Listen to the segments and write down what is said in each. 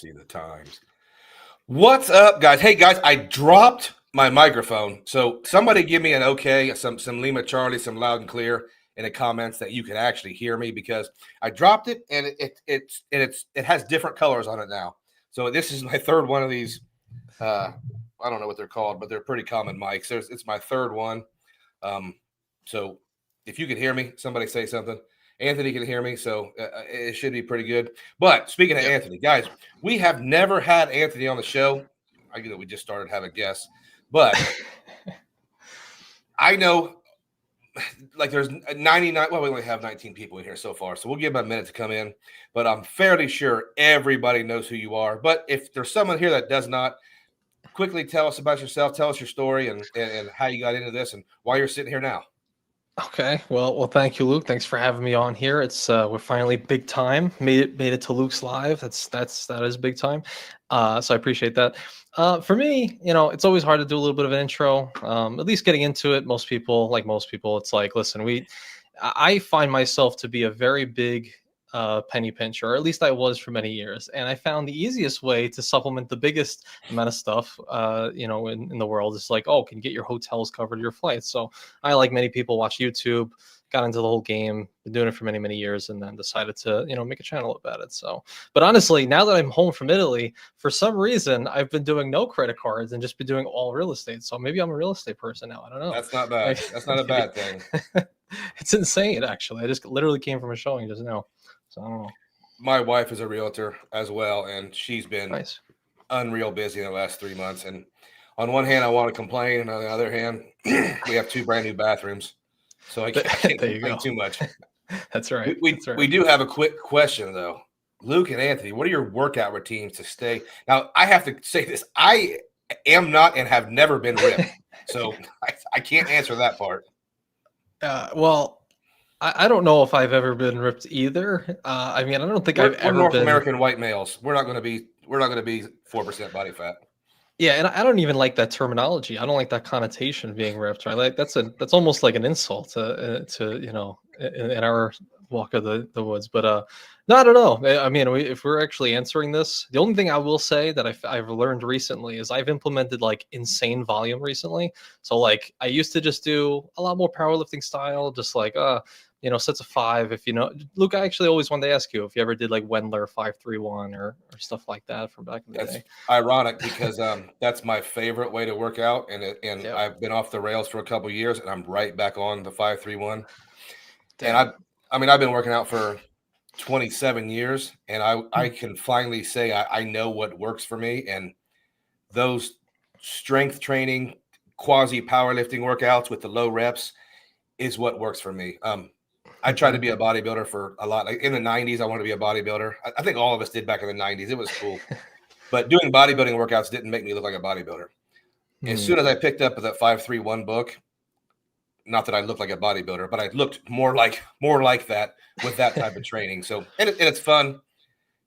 see the times. What's up, guys? Hey, guys, I dropped my microphone. So somebody give me an okay, some Lima Charlie, some loud and clear in the comments that you can actually hear me, because I dropped it and it has different colors on it now. So this is my third one of these. I don't know what they're called, but they're pretty common mics. It's my third one. So if you can hear me, somebody say something. Anthony can hear me, so it should be pretty good. But speaking of Anthony, guys, we have never had Anthony on the show. I get that we just started having guests, but I know like there's 99. Well, we only have 19 people in here so far, so we'll give them a minute to come in. But I'm fairly sure everybody knows who you are. But if there's someone here that does not, quickly tell us about yourself. Tell us your story and how you got into this and why you're sitting here now. Okay. Well, thank you, Luke. Thanks for having me on here. It's we're finally big time. Made it to Luke's live. That is big time. So I appreciate that. For me, it's always hard to do a little bit of an intro. At least getting into it, most people, it's like, listen, I find myself to be a very big penny pincher, or at least I was for many years. And I found the easiest way to supplement the biggest amount of stuff, in the world is like, oh, can you get your hotels covered, your flights? So I, like many people, watch YouTube, got into the whole game, been doing it for many, many years, and then decided to, make a channel about it. So, but honestly, now that I'm home from Italy, for some reason, I've been doing no credit cards and just been doing all real estate. So maybe I'm a real estate person now. I don't know. That's not bad. That's not a bad thing. It's insane, actually. I just literally came from a showing just now. So I don't know. My wife is a realtor as well, and she's been Nice. unreal busy in the last 3 months. And on one hand, I want to complain, and on the other hand, we have 2 brand new bathrooms, so I can't complain too much. That's right. We do have a quick question though, Luke and Anthony. What are your workout routines to stay? Now, I have to say this: I am not and have never been ripped, so I can't answer that part. Well, I don't know if I've ever been ripped either. I mean, I don't think I've ever North been. American white males. We're not going to be 4% body fat. Yeah, and I don't even like that terminology. I don't like that connotation of being ripped. Right? Like that's almost like an insult to in our walk of the woods. But no, I don't know. I mean, if we're actually answering this, the only thing I will say that I've learned recently is I've implemented like insane volume recently. So like I used to just do a lot more powerlifting style, just like sets of 5. If Luke, I actually always wanted to ask you if you ever did like Wendler 5-3-1 or stuff like that from back in the day. That's ironic because that's my favorite way to work out, and yep. I've been off the rails for a couple of years, and I'm right back on the 5-3-1. And I've been working out for 27 years, and I can finally say I know what works for me, and those strength training, quasi powerlifting workouts with the low reps is what works for me. I tried to be a bodybuilder for a lot. Like in the 90s, I wanted to be a bodybuilder. I think all of us did back in the 90s. It was cool. But doing bodybuilding workouts didn't make me look like a bodybuilder. As soon as I picked up that 5-3-1 book, not that I looked like a bodybuilder, but I looked more like that with that type of training. So, and it's fun.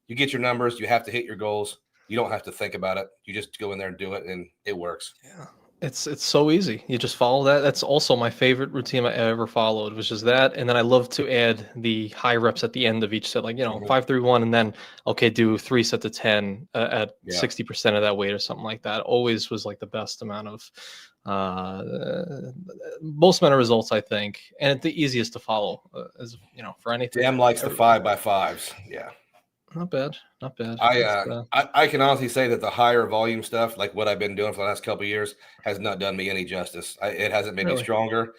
You get your numbers. You have to hit your goals. You don't have to think about it. You just go in there and do it, and it works. Yeah. It's so easy. You just follow that. That's also my favorite routine I ever followed, which is that. And then I love to add the high reps at the end of each set, like, 5-3-1, and then, okay, do 3 sets of 10 at 60% of that weight or something like that. Always was like the best amount of, most amount of results, I think. And the easiest to follow, for anything. Damn likes the 5x5s. Yeah. Not bad. I can honestly say that the higher volume stuff, like what I've been doing for the last couple of years, has not done me any justice. It hasn't made me stronger.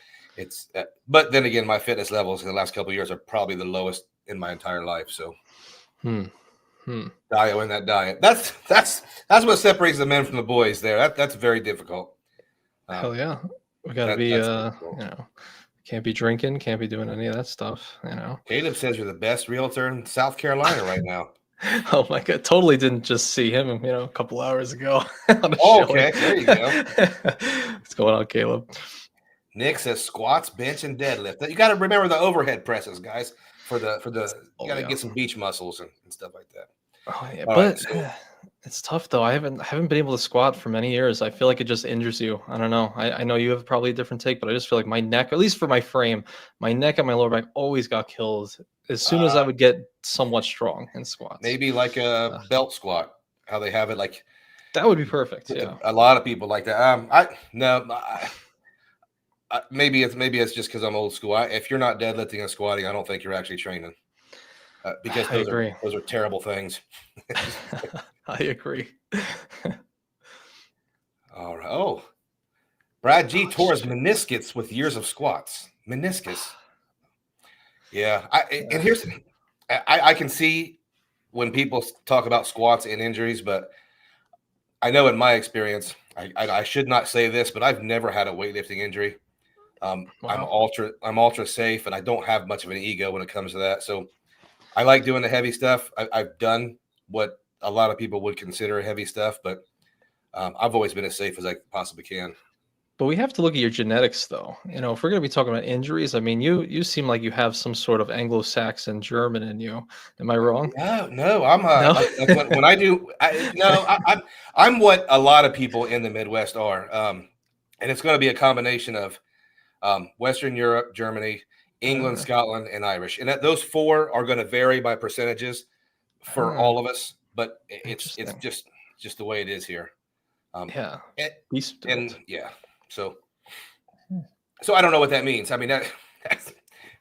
But then again, my fitness levels in the last couple of years are probably the lowest in my entire life. So, diet in that diet. That's what separates the men from the boys. There, that's very difficult. Hell yeah, we gotta be can't be drinking, can't be doing any of that stuff, Caleb says you're the best realtor in South Carolina right now. Oh my God, totally didn't just see him, a couple hours ago. Okay, there you go. What's going on, Caleb? Nick says squats, bench, and deadlift. You got to remember the overhead presses, guys. You got to get some beach muscles and stuff like that. Oh yeah, but it's tough though. I haven't been able to squat for many years. I feel like it just injures you. I don't know. I know you have probably a different take, but I just feel like my neck, at least for my frame, my neck and my lower back always got killed as soon as I would get somewhat strong in squats. Maybe like a belt squat. how they have it. Like That would be perfect. Yeah. a lot of people like that. I no, maybe it's just because I'm old school. If you're not deadlifting and squatting, I don't think you're actually training, because I agree. those are terrible things. I agree. All right. Oh, Brad G tore his Shit. meniscus with years of squats. Meniscus. Yeah. And Yeah. here's, I can see when people talk about squats and injuries, but I know in my experience, I should not say this, but I've never had a weightlifting injury. Wow. I'm ultra safe, and I don't have much of an ego when it comes to that. So I like doing the heavy stuff. I've done what a lot of people would consider heavy stuff, but I've always been as safe as I possibly can. But we have to look at your genetics, though. If we're going to be talking about injuries, I mean, you seem like you have some sort of Anglo-Saxon German in you. Am I wrong? No, I'm No. like when I do, I'm what a lot of people in the Midwest are, and it's going to be a combination of Western Europe, Germany, England, Uh, Scotland, and Irish, and those four are going to vary by percentages for huh, all of us, but it's interesting. just the way it is here. Yeah. And, Beast built. yeah, so Hmm. so I don't know what that means. I mean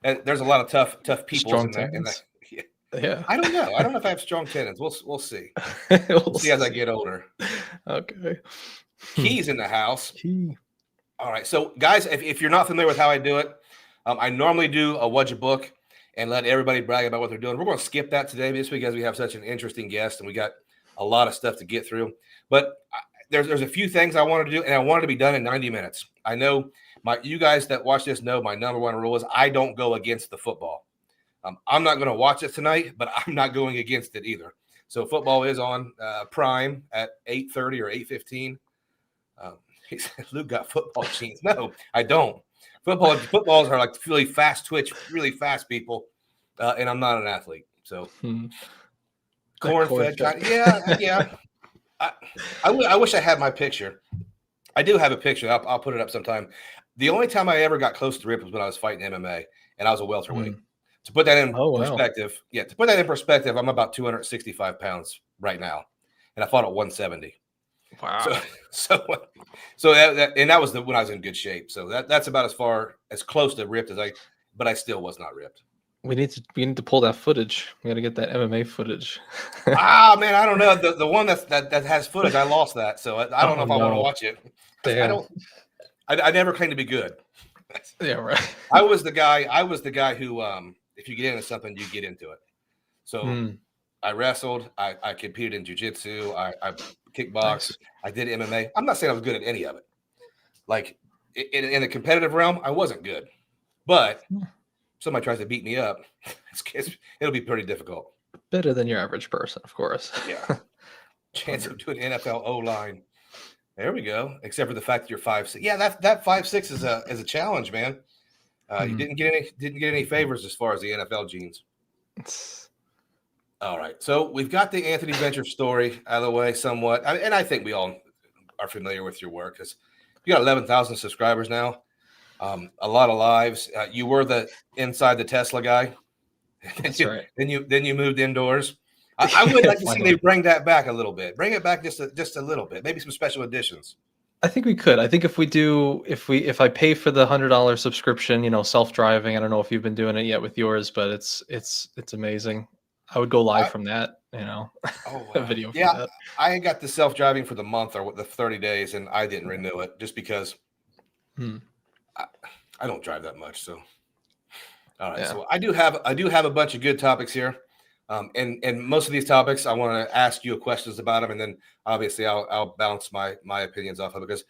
there's a lot of tough peoples Strong in that. tendons. Yeah. I don't know. I don't know if I have strong tendons. We'll see. We'll We'll see as I see. get older. Okay. Hmm. Keys in the house. Key. All right. So, guys, if you're not familiar with how I do it, I normally do a What'd You Book and let everybody brag about what they're doing. We're going to skip that today just because we have such an interesting guest and we got a lot of stuff to get through. But there's a few things I wanted to do, and I wanted to be done in 90 minutes. I know you guys that watch this know my number one rule is I don't go against the football. I'm not going to watch it tonight, but I'm not going against it either. So football is on Prime at 8:30 or 8:15. He said, Luke got football genes. No, I don't. Footballs are like really fast twitch, really fast people, and I'm not an athlete. So corn-fed kind. Yeah. I wish I had my picture. I do have a picture. I'll put it up sometime. The only time I ever got close to rip was when I was fighting MMA, and I was a welterweight. To put that in perspective, I'm about 265 pounds right now, and I fought at 170. Wow. So that was when I was in good shape. So that's about as close to ripped but I still was not ripped. We need to pull that footage. We got to get that MMA footage. Man, I don't know the one that has footage. I lost that, so I don't know if I want to watch it. Damn. I never claimed to be good. Yeah, right. I was the guy who if you get into something, you get into it. So I wrestled, I competed in jiu-jitsu, I kickboxed, nice. I did MMA. I'm not saying I was good at any of it. Like in the competitive realm, I wasn't good. But somebody tries to beat me up, it'll be pretty difficult. Better than your average person, of course. Yeah. Chance of doing NFL O-line. There we go. Except for the fact that you're 5'6". Yeah, that 5'6" is a challenge, man. You didn't get any favors as far as the NFL genes. All right, so we've got the Anthony Venture story out of the way somewhat, and I think we all are familiar with your work because you got 11,000 subscribers now, a lot of lives. You were the inside the Tesla guy. That's right. Then you moved indoors. I would like to see they bring that back a little bit. Bring it back just a little bit. Maybe some special editions. I think we could. I think if I pay for the $100 subscription, self-driving. I don't know if you've been doing it yet with yours, but it's amazing. I would go live from that. A video. Yeah, that. I got the self-driving for the month or the 30 days, and I didn't renew it just because I don't drive that much. So, all right. Yeah. So I do have a bunch of good topics here. And most of these topics, I want to ask you questions about them, and then obviously I'll bounce my opinions off of it because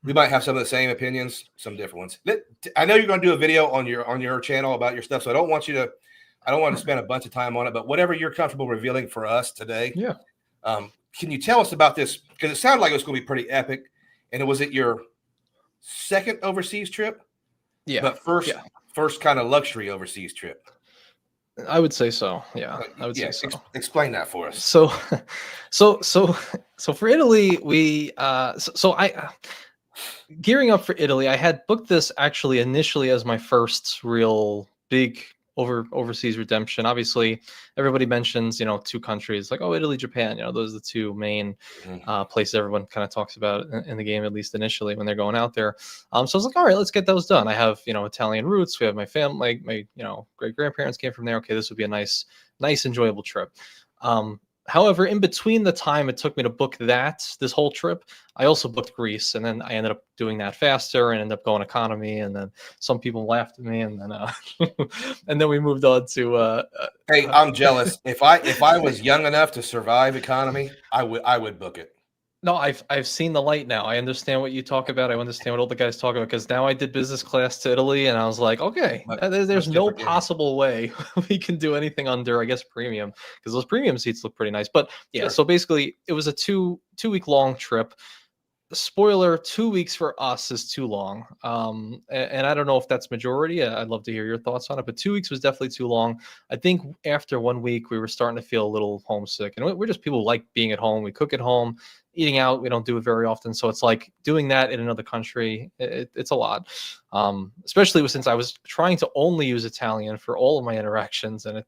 we might have some of the same opinions, some different ones. I know you're going to do a video on your channel about your stuff, so I don't want to spend a bunch of time on it, but whatever you're comfortable revealing for us today. Yeah. Can you tell us about this? Because it sounded like it was going to be pretty epic, and was it your second overseas trip? Yeah. But first kind of luxury overseas trip. I would say so. Yeah, I would say so. Explain that for us. So for Italy, gearing up for Italy, I had booked this actually initially as my first real big overseas redemption. Obviously, everybody mentions, two countries like, oh, Italy, Japan. Those are the two main places everyone kind of talks about in the game, at least initially when they're going out there. So I was like, all right, let's get those done. I have, Italian roots. We have my family, my great grandparents came from there. Okay, this would be a nice, enjoyable trip. However, in between the time it took me to book this whole trip, I also booked Greece, and then I ended up doing that faster and ended up going economy. And then some people laughed at me, and then and then we moved on to. Hey, I'm jealous. If I was young enough to survive economy, I would book it. No, I've seen the light now. I understand what you talk about. I understand what all the guys talk about, because now I did business class to Italy, and I was like, okay, there's Much no different. Yeah. possible way we can do anything under, I guess, premium, because those premium seats look pretty nice. But yeah, Sure. so basically, it was a two-week long trip. Spoiler, 2 weeks for us is too long. And I don't know if that's majority. I'd love to hear your thoughts on it, but 2 weeks was definitely too long. I think after 1 week we were starting to feel a little homesick, and we're just people who like being at home. We cook at home. Eating out, we don't do it very often, so it's like doing that in another country, it's a lot. Especially since I was trying to only use Italian for all of my interactions, and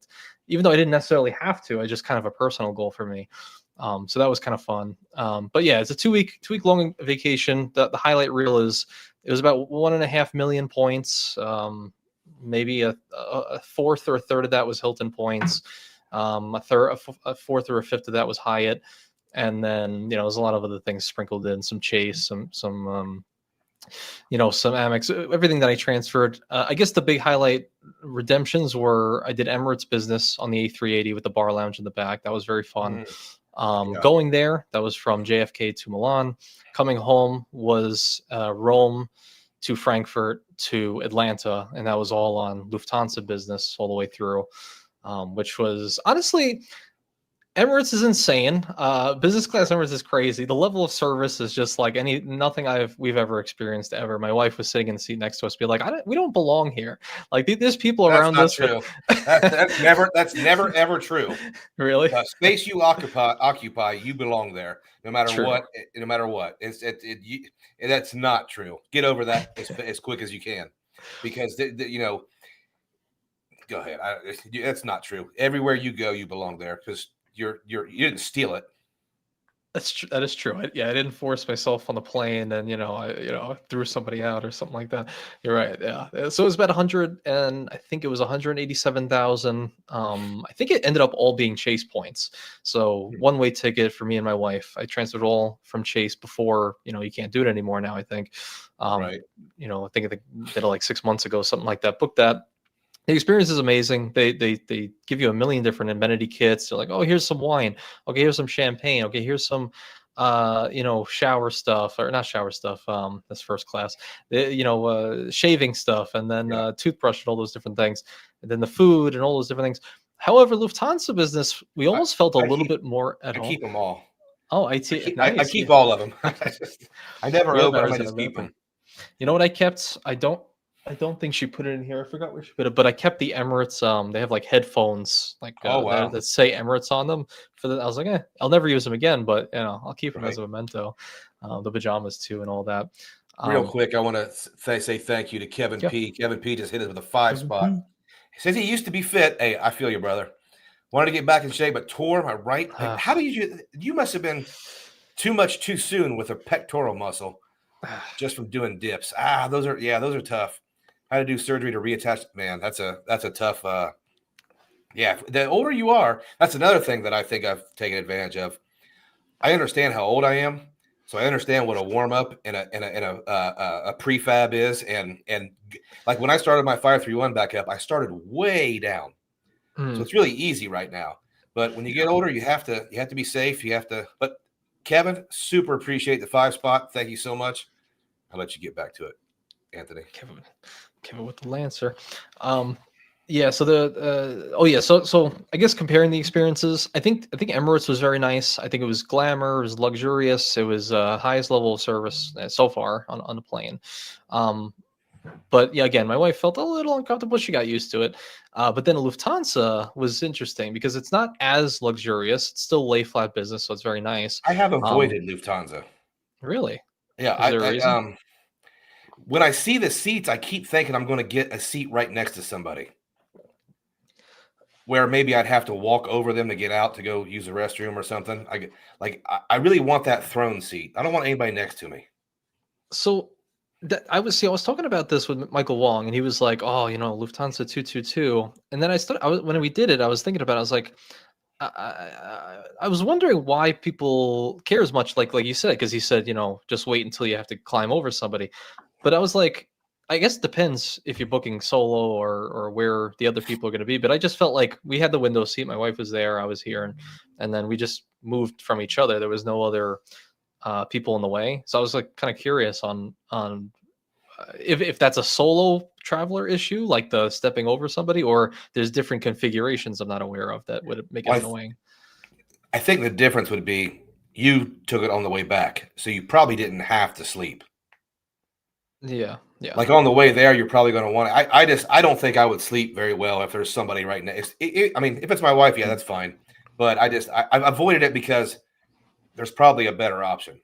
even though I didn't necessarily have to, I just kind of a personal goal for me. So that was kind of fun. But yeah, it's a two week long vacation. The highlight reel is it was about 1.5 million points. Maybe a fourth or a third of that was Hilton points. A fourth or a fifth of that was Hyatt, and then there's a lot of other things sprinkled in, some Chase, some some Amex, everything that I transferred. I guess the big highlight redemptions were I did Emirates business on the A380 with the bar lounge in the back. That was very fun. Yeah. Going there, that was from JFK to Milan. Coming home was Rome to Frankfurt to Atlanta, and that was all on Lufthansa business all the way through, which was honestly, Emirates is insane. Business class Emirates is crazy. The level of service is just like nothing we've ever experienced ever. My wife was sitting in the seat next to us, be like, we don't belong here. Like there's people That's around not us. true. That's never ever true. Really? Space you occupy, you belong there, no matter True. what. No matter what, that's not true. Get over that as quick as you can, because Go ahead. That's not true. Everywhere you go, you belong there, because you didn't steal it. That's true. That is true. I didn't force myself on the plane, and I threw somebody out or something like that. You're right. Yeah. So it was about 100, and I think it was 187,000. I think it ended up all being Chase points. So one-way ticket for me and my wife. I transferred all from Chase before. You can't do it anymore now, I think. Right. I think they did it like 6 months ago, something like that. Booked that. The experience is amazing. They give you a million different amenity kits. They're like, oh, here's some wine. Okay, here's some champagne. Okay, here's some shower stuff, or not shower stuff. That's first class. Shaving stuff, and then toothbrush and all those different things, and then the food and all those different things. However, Lufthansa business, we almost felt a little bit more at home. I keep them all. Oh, I nice. keep all of them. I never open them. I just keep them. You know what I kept? I don't think she put it in here. I forgot where she put it, but I kept the Emirates. They have like headphones, like wow, that say Emirates on them. I was like, I'll never use them again, but I'll keep them as a memento. The pajamas too, and all that. Real quick, I want to say thank you to Kevin P. Kevin P. just hit it with a 5 spot. He says he used to be fit. Hey, I feel you, brother. Wanted to get back in shape, but tore my right. How do you must have been too soon with a pectoral muscle, just from doing dips. Those are tough. I had to do surgery to reattach. Man, that's a tough. The older you are, that's another thing that I think I've taken advantage of. I understand how old I am, so I understand what a warm up and a prefab is, and like when I started my 531 back up, I started way down, so it's really easy right now. But when you get older, you have to be safe. But Kevin, super appreciate the 5 spot. Thank you so much. I'll let you get back to it, Anthony. Kevin with the Lancer. So so I guess comparing the experiences, I think Emirates was very nice. I think it was glamour, it was luxurious, it was highest level of service so far on the plane. But yeah, again, my wife felt a little uncomfortable. She got used to it. But then Lufthansa was interesting because it's not as luxurious. It's still lay flat business, so it's very nice. I have avoided Lufthansa. Really? Yeah, when I see the seats, I keep thinking I'm going to get a seat right next to somebody. where maybe I'd have to walk over them to get out to go use the restroom or something. I really want that throne seat. I don't want anybody next to me. So I was talking about this with Michael Wong, and he was like, "Oh, Lufthansa 222." And then when we did it, I was thinking about it. I was like, I was wondering why people care as much, like you said, because he said, just wait until you have to climb over somebody. But I was like, I guess it depends if you're booking solo or where the other people are going to be. But I just felt like we had the window seat. My wife was there, I was here, and then we just moved from each other. There was no other people in the way. So I was like kind of curious on if that's a solo traveler issue, like the stepping over somebody, or there's different configurations I'm not aware of that would make it Well, annoying. I think the difference would be you took it on the way back, so you probably didn't have to sleep. Yeah, yeah. Like on the way there, you're probably going to want to. I don't think I would sleep very well if there's somebody right next. I mean, if it's my wife, yeah, that's fine. But I've avoided it because there's probably a better option.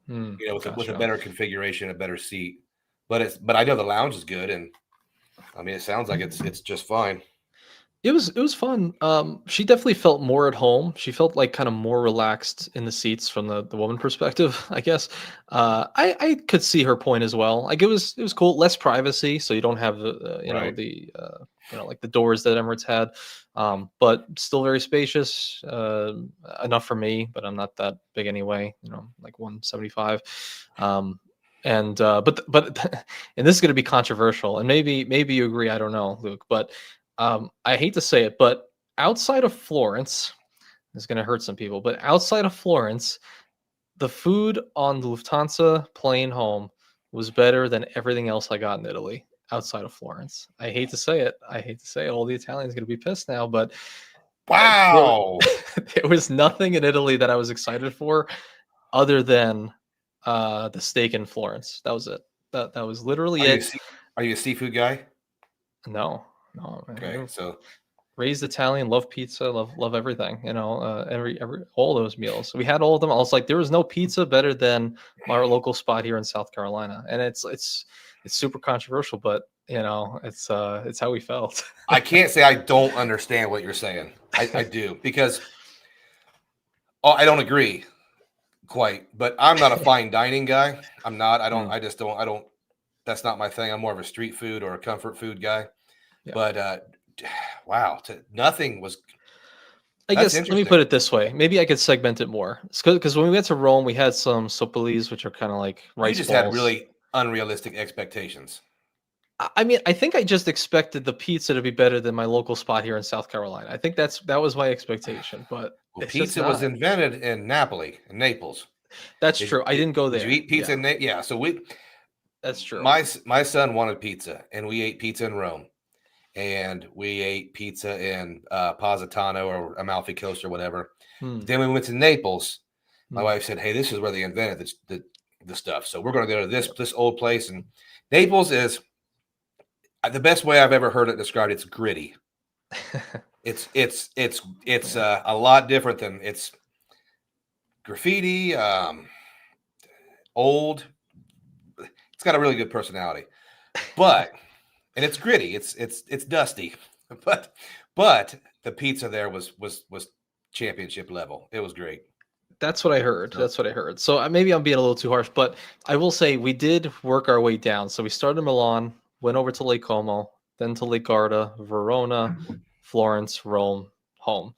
With a Gotcha. better configuration, a better seat. But I know the lounge is good, and I mean, it sounds like it's just fine. It was fun. She definitely felt more at home. She felt like kind of more relaxed in the seats from the woman perspective, I guess. I could see her point as well. Like it was cool, less privacy, so you don't have Right. like the doors that Emirates had, but still very spacious. Enough for me, but I'm not that big anyway. Like 175. But and this is going to be controversial, and maybe you agree. I don't know, Luke, but I hate to say it, but outside of Florence, it's going to hurt some people, but outside of Florence, the food on the Lufthansa plane home was better than everything else I got in Italy outside of Florence. I hate to say it. I hate to say it. All the Italians going to be pissed now, but there, Wow. there was nothing in Italy that I was excited for other than the steak in Florence. That was it. That was literally Are you a it. sea, are you a seafood guy? No, no, Okay, man. so Raised Italian, love pizza, love everything. Every all those meals. We had all of them. I was like, there was no pizza better than our local spot here in South Carolina, and it's super controversial, but it's how we felt. I can't say I don't understand what you're saying. I do because I don't agree quite, but I'm not a fine dining guy. I'm not. I don't. Mm, I just don't. I don't. That's not my thing. I'm more of a street food or a comfort food guy. yeah. But wow, nothing was. I That's guess let me put interesting. it this way. Maybe I could segment it more. Because when we went to Rome, we had some soppalis, which are kind of like You rice just had balls. really unrealistic expectations. I mean, I think I just expected the pizza to be better than my local spot here in South Carolina. I think that was my expectation, but Well, it's just pizza was not. invented in Napoli, in Naples. That's Did true. I did, didn't go did you there. eat pizza Yeah, in Naples? Yeah. So that's true. my son wanted pizza, and we ate pizza in Rome, and we ate pizza in Positano or Amalfi Coast or whatever. Hmm. But then we went to Naples. My Hmm. wife said, "Hey, this is where they invented the stuff. So we're going to go to this Yeah. this old place." And Naples is the best way I've ever heard it described. It's gritty. It's Yeah. a lot different than it's graffiti. Old. It's got a really good personality, but and it's gritty. It's dusty, but but the pizza there was championship level. It was great. That's what I heard. So That's what I heard. So maybe I'm being a little too harsh, but I will say we did work our way down. So we started in Milan, went over to Lake Como, then to Lake Garda, Verona, Florence, Rome, home.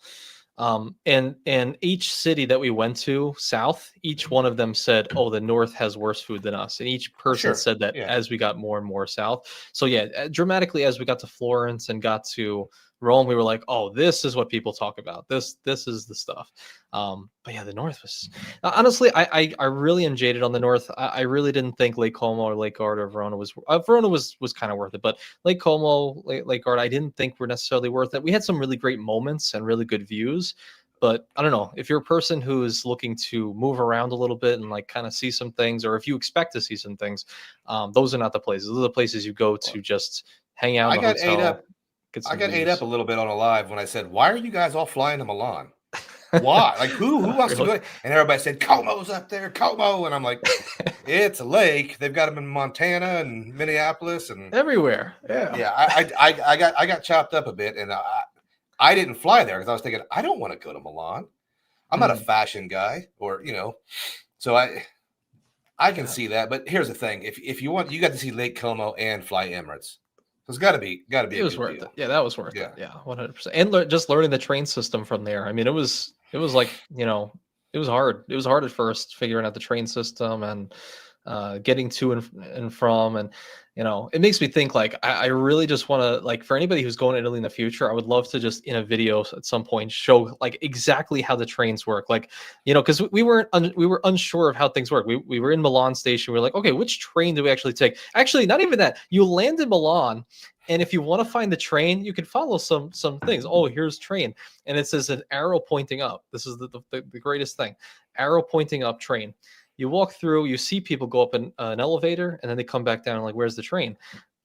And each city that we went to south, each one of them said, "Oh, the north has worse food than us," and each oh person sure, said that yeah. as we got more and more south. So yeah, dramatically as we got to Florence and got to Rome, we were like, "Oh, this is what people talk about. This is the stuff." But yeah, the north was honestly, I really am jaded on the north. I really didn't think Lake Como or Lake Garda or Verona was kind of worth it, but Lake Como, Lake Garda, I didn't think were necessarily worth it. We had some really great moments and really good views, but I don't know if you're a person who is looking to move around a little bit and like kind of see some things, or if you expect to see some things, those are not the places. Those are the places you go Well, to just hang out in I a got ate up. hotel, get I some got ate up views. a little bit on a live when I said, "Why are you guys all flying to Milan? Why? Like who wants to Really? go?" And everybody said, "Como's up there, Como," and I'm like, "It's a lake. They've got them in Montana and Minneapolis and." Everywhere. Yeah. Yeah, I got chopped up a bit, and I didn't fly there because I was thinking I don't want to go to Milan. I'm not a Mm, fashion guy, or so I can yeah, see that. But here's the thing: if you want, you got to see Lake Como and fly Emirates. So it's got to be it a was good worth it. deal. Yeah, that was worth it. Yeah. Yeah, 100%. And just learning the train system from there. I mean, it was like, it was hard. It was hard at first figuring out the train system and getting to and from. And it makes me think, like, I really just want to, like, for anybody who's going to Italy in the future, I would love to just in a video at some point show like exactly how the trains work, like, because we were unsure of how things work. We were in Milan station. We are like, okay, which train do we actually take? Actually, not even that. You land in Milan, and if you want to find the train, you can follow some things. Oh, here's train, and it says an arrow pointing up. This is the greatest thing. Arrow pointing up, train. You walk through, you see people go up an elevator, and then they come back down. Like, where's the train?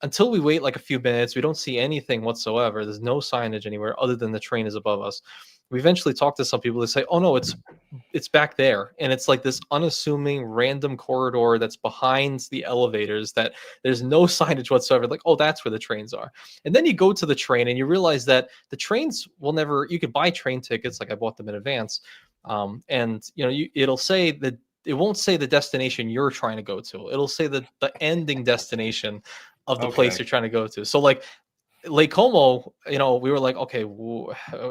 Until we wait like a few minutes, we don't see anything whatsoever. There's no signage anywhere other than the train is above us. We eventually talk to some people. They say, "Oh no, it's back there," and it's like this unassuming random corridor that's behind the elevators that there's no signage whatsoever. Like, oh, that's where the trains are. And then you go to the train and you realize that the trains will never, you could buy train tickets, like I bought them in advance, and it'll say that, it won't say the destination you're trying to go to. It'll say the ending destination of the place Okay. you're trying to go to. So like Lake Como, we were like, okay,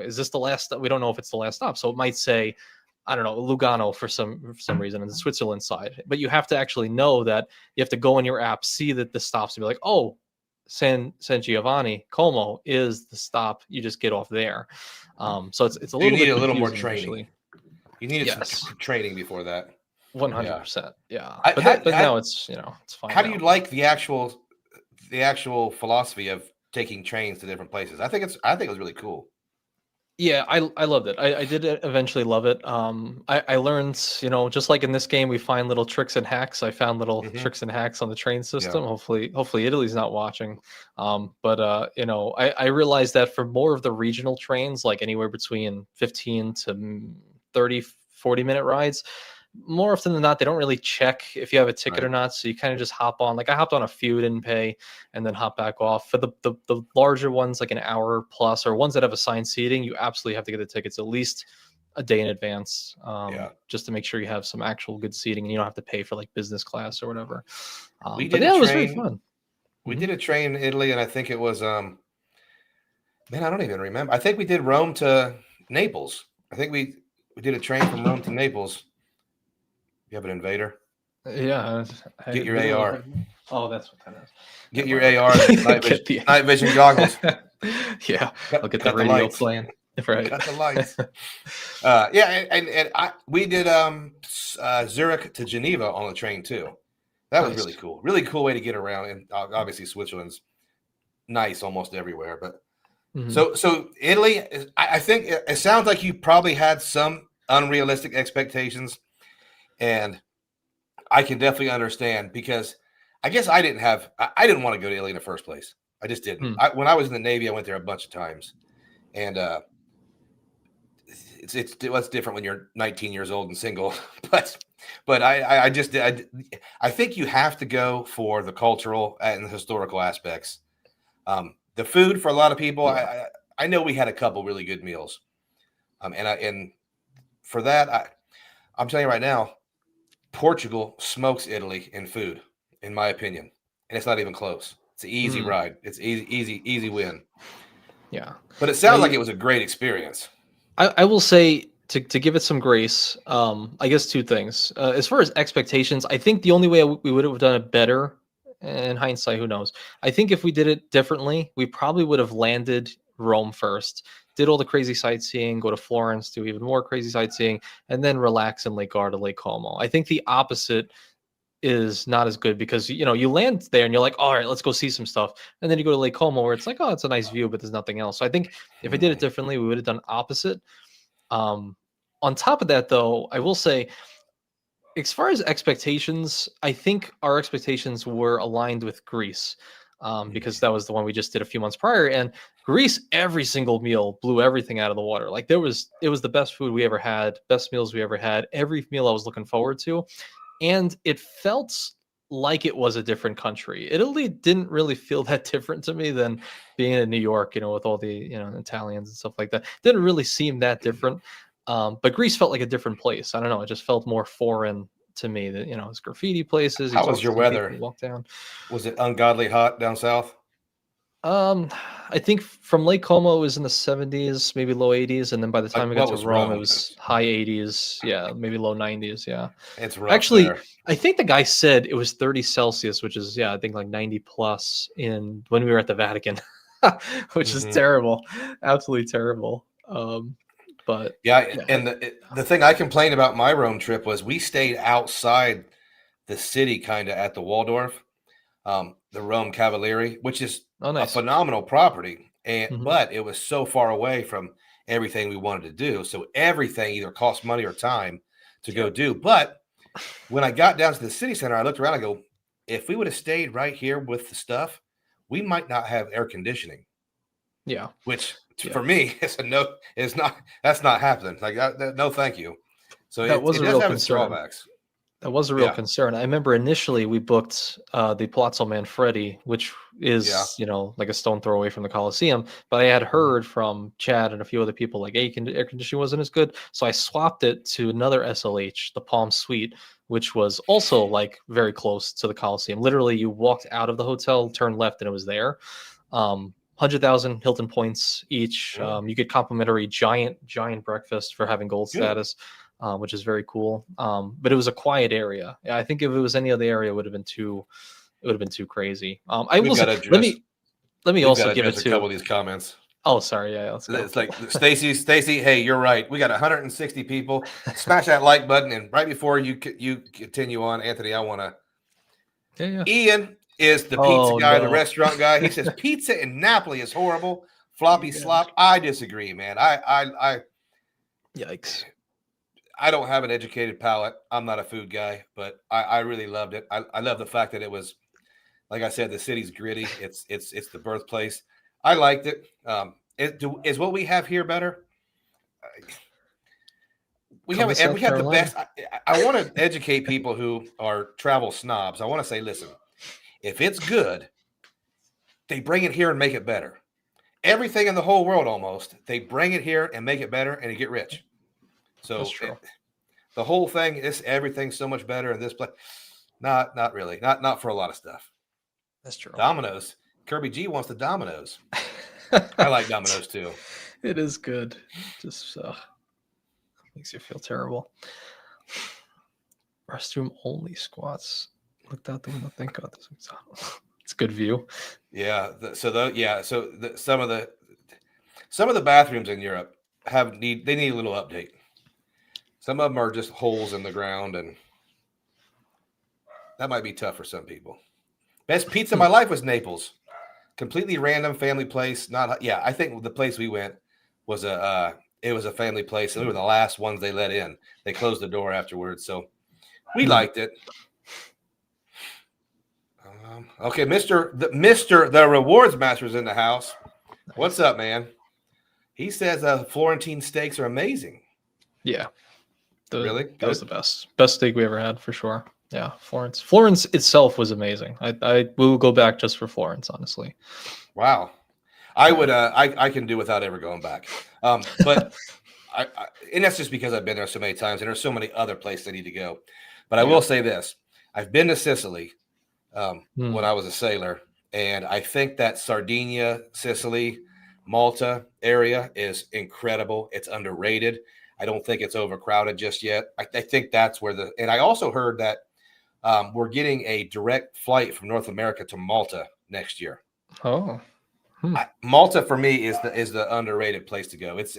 is this the last stop? We don't know if it's the last stop. So it might say, I don't know, Lugano for some reason on the Switzerland side. But you have to actually know that you have to go in your app, see that the stops, and be like, oh, San Giovanni Como is the stop. You just get off there. So it's a You little need bit a little more confusing training. initially. You needed some Yes, training before that. Yeah. 100%. Yeah, I, but how, that but how, now it's fine how do you now. like the actual philosophy of taking trains to different places? I think it was really cool. Yeah, I loved it. I did eventually love it. I learned, just like in this game, we find little tricks and hacks. I found little Hmm. tricks and hacks on the train Yeah. system. Hopefully Italy's not watching. But I realized that for more of the regional trains, like anywhere between 15 to 30, 40-minute rides, more often than not, they don't really check if you have a ticket or Right. not. So you kind of just hop on. Like, I hopped on a few, didn't pay, and then hop back off. For the larger ones, like an hour plus, or ones that have assigned seating, you absolutely have to get the tickets at least a day in advance, Yeah. just to make sure you have some actual good seating and you don't have to pay for like business class or whatever. We But did a yeah, it was very train. fun. We Mhm. did a train in Italy, and I think it was man, I don't even remember. I think we did Rome to Naples. I think we did a train from Rome to Naples. You have an invader. Yeah, I Get your literally AR. have. Oh, that's what that is. Get Never your mind. AR and Okay, get night vision goggles. the. Yeah, I'll Cut get the cut the radio lights. playing. Right. Cut the lights. Yeah, and we did Zurich to Geneva on the train too. That was really Nice. cool. Really cool way to get around. And obviously Switzerland's nice almost everywhere. But Mhm. so Italy, I think it sounds like you probably had some unrealistic expectations, and I can definitely understand because I guess I didn't want to go to Italy in the first place. I just didn't. Hmm. When I was in the Navy, I went there a bunch of times, and it's different when you're 19 years old and single, but I just I think you have to go for the cultural and the historical aspects. The food for a lot of people, Yeah. I know we had a couple really good meals, and for that I'm telling you right now, Portugal smokes Italy in food, in my opinion, and it's not even close. It's an easy Mm, ride. It's easy win. yeah. But it sounds like I it was a great experience. I will say, to give it some grace, I guess two things. As far as expectations, I think the only way we would have done it better, in hindsight, who knows? I think if we did it differently, we probably would have landed Rome first, did all the crazy sightseeing, go to Florence, do even more crazy sightseeing, and then relax in Lake Garda, Lake Como. I think the opposite is not as good because you land there and you're like, all right, let's go see some stuff, and then you go to Lake Como where it's like, oh, it's a nice view, but there's nothing else. So I think if I did Hmm. it differently, we would have done opposite. um, on top of that, though, I will say, as far as expectations, I think our expectations were aligned with Greece, because that was the one we just did a few months prior. And Greece, every single meal blew everything out of the water. Like, it was the best food we ever had, best meals we ever had. Every meal I was looking forward to, and it felt like it was a different country. Italy didn't really feel that different to me than being in New York, with all the, Italians and stuff like that. Didn't really seem that different. But Greece felt like a different place. I don't know. It just felt more foreign to me. That, it's graffiti places. You How was talk to your some people, weather? you walk down. Was it ungodly hot down south? Um, I think from Lake Como it was in the 70s, maybe low 80s, and then by the time Like, we got what to was Rome, it Rome? was high 80s. Yeah, maybe low 90s. Yeah. It's rough Actually, there. I think the guy said it was 30 Celsius, which is, yeah, I think like 90 plus in when we were at the Vatican, which is Hmm. terrible, absolutely terrible. But Yeah, yeah, and the thing I complained about my Rome trip was we stayed outside the city, kind of at the Waldorf, the Rome Cavalieri, which is oh a nice. phenomenal property, and Hmm. but it was so far away from everything we wanted to do. So everything either cost money or time to go Yep. do. But when I got down to the city center, I looked around. I go, if we would have stayed right here with the stuff, we might not have air conditioning. Yeah. Which Yeah. for me is a no. It's not. That's not happening. Like no, thank you. So That was it a does real have its concern. drawbacks. That was a real Yeah, concern. I remember initially we booked the Palazzo Manfredi, which yeah. is, like a stone throw away from the Coliseum. But I had Mhm. heard from Chad and a few other people like, hey, air conditioning wasn't as good. So I swapped it to another SLH, the Palm Suite, which was also like very close to the Coliseum. Literally, you walked out of the hotel, turned left, and it was there. 100,000 Hilton points each. Mm, You get complimentary giant breakfast for having gold good. status, which is very cool. But it was a quiet area. Yeah, I think if it was any other area, it would have been too crazy. I We've will got say, to let address. me let me We've got also to give it address a couple to. of these comments. Oh, sorry. Yeah, let's go. It's like Stacy. Hey, you're right. We got 160 people. Smash that like button, and right before you continue on, Anthony, I want to. Yeah, yeah. Ian is the pizza Oh guy, the no. restaurant guy. He says pizza in Napoli is horrible. Floppy Yeah. slop. I disagree, man. Yikes. I don't have an educated palate. I'm not a food guy, but I really loved it. I love the fact that it was, like I said, the city's gritty. It's the birthplace. I liked it. Is what we have here better? We Come to have we South have the Carolina. best. I want to educate people who are travel snobs. I want to say, listen, if it's good, they bring it here and make it better. Everything in the whole world, almost, they bring it here and make it better, and you get rich. That's So true. the whole thing is everything's so much better in this place. Not really. Not for a lot of stuff. That's true. Domino's. Kirby G wants the Domino's. I like Domino's too. It is good. Just makes you feel terrible. Restroom only squats. Looked out the window. Thank God this McDonald's. It's a good view. Yeah. Some of the bathrooms in Europe need a little update. Some of them are just holes in the ground, and that might be tough for some people. Best pizza of my life was Naples. Completely random family place. Not yeah. I think the place we went was it was a family place, and we were the last ones they let in. They closed the door afterwards, so we liked it. Okay, Mister the Rewards Master's in the house. Nice. What's up, man? He says Florentine steaks are amazing. Yeah, Really that was good. the best steak we ever had for sure. Yeah, Florence itself was amazing. I will go back just for Florence, honestly. Wow, I would I can do without ever going back. But I and that's just because I've been there so many times, and there's so many other places I need to go. But I will say this: I've been to Sicily when I was a sailor, and I think that Sardinia, Sicily, Malta area is incredible. It's underrated. I don't think it's overcrowded just yet. I think that's where and I also heard that we're getting a direct flight from North America to Malta next year. Oh, Malta for me is the underrated place to go. It's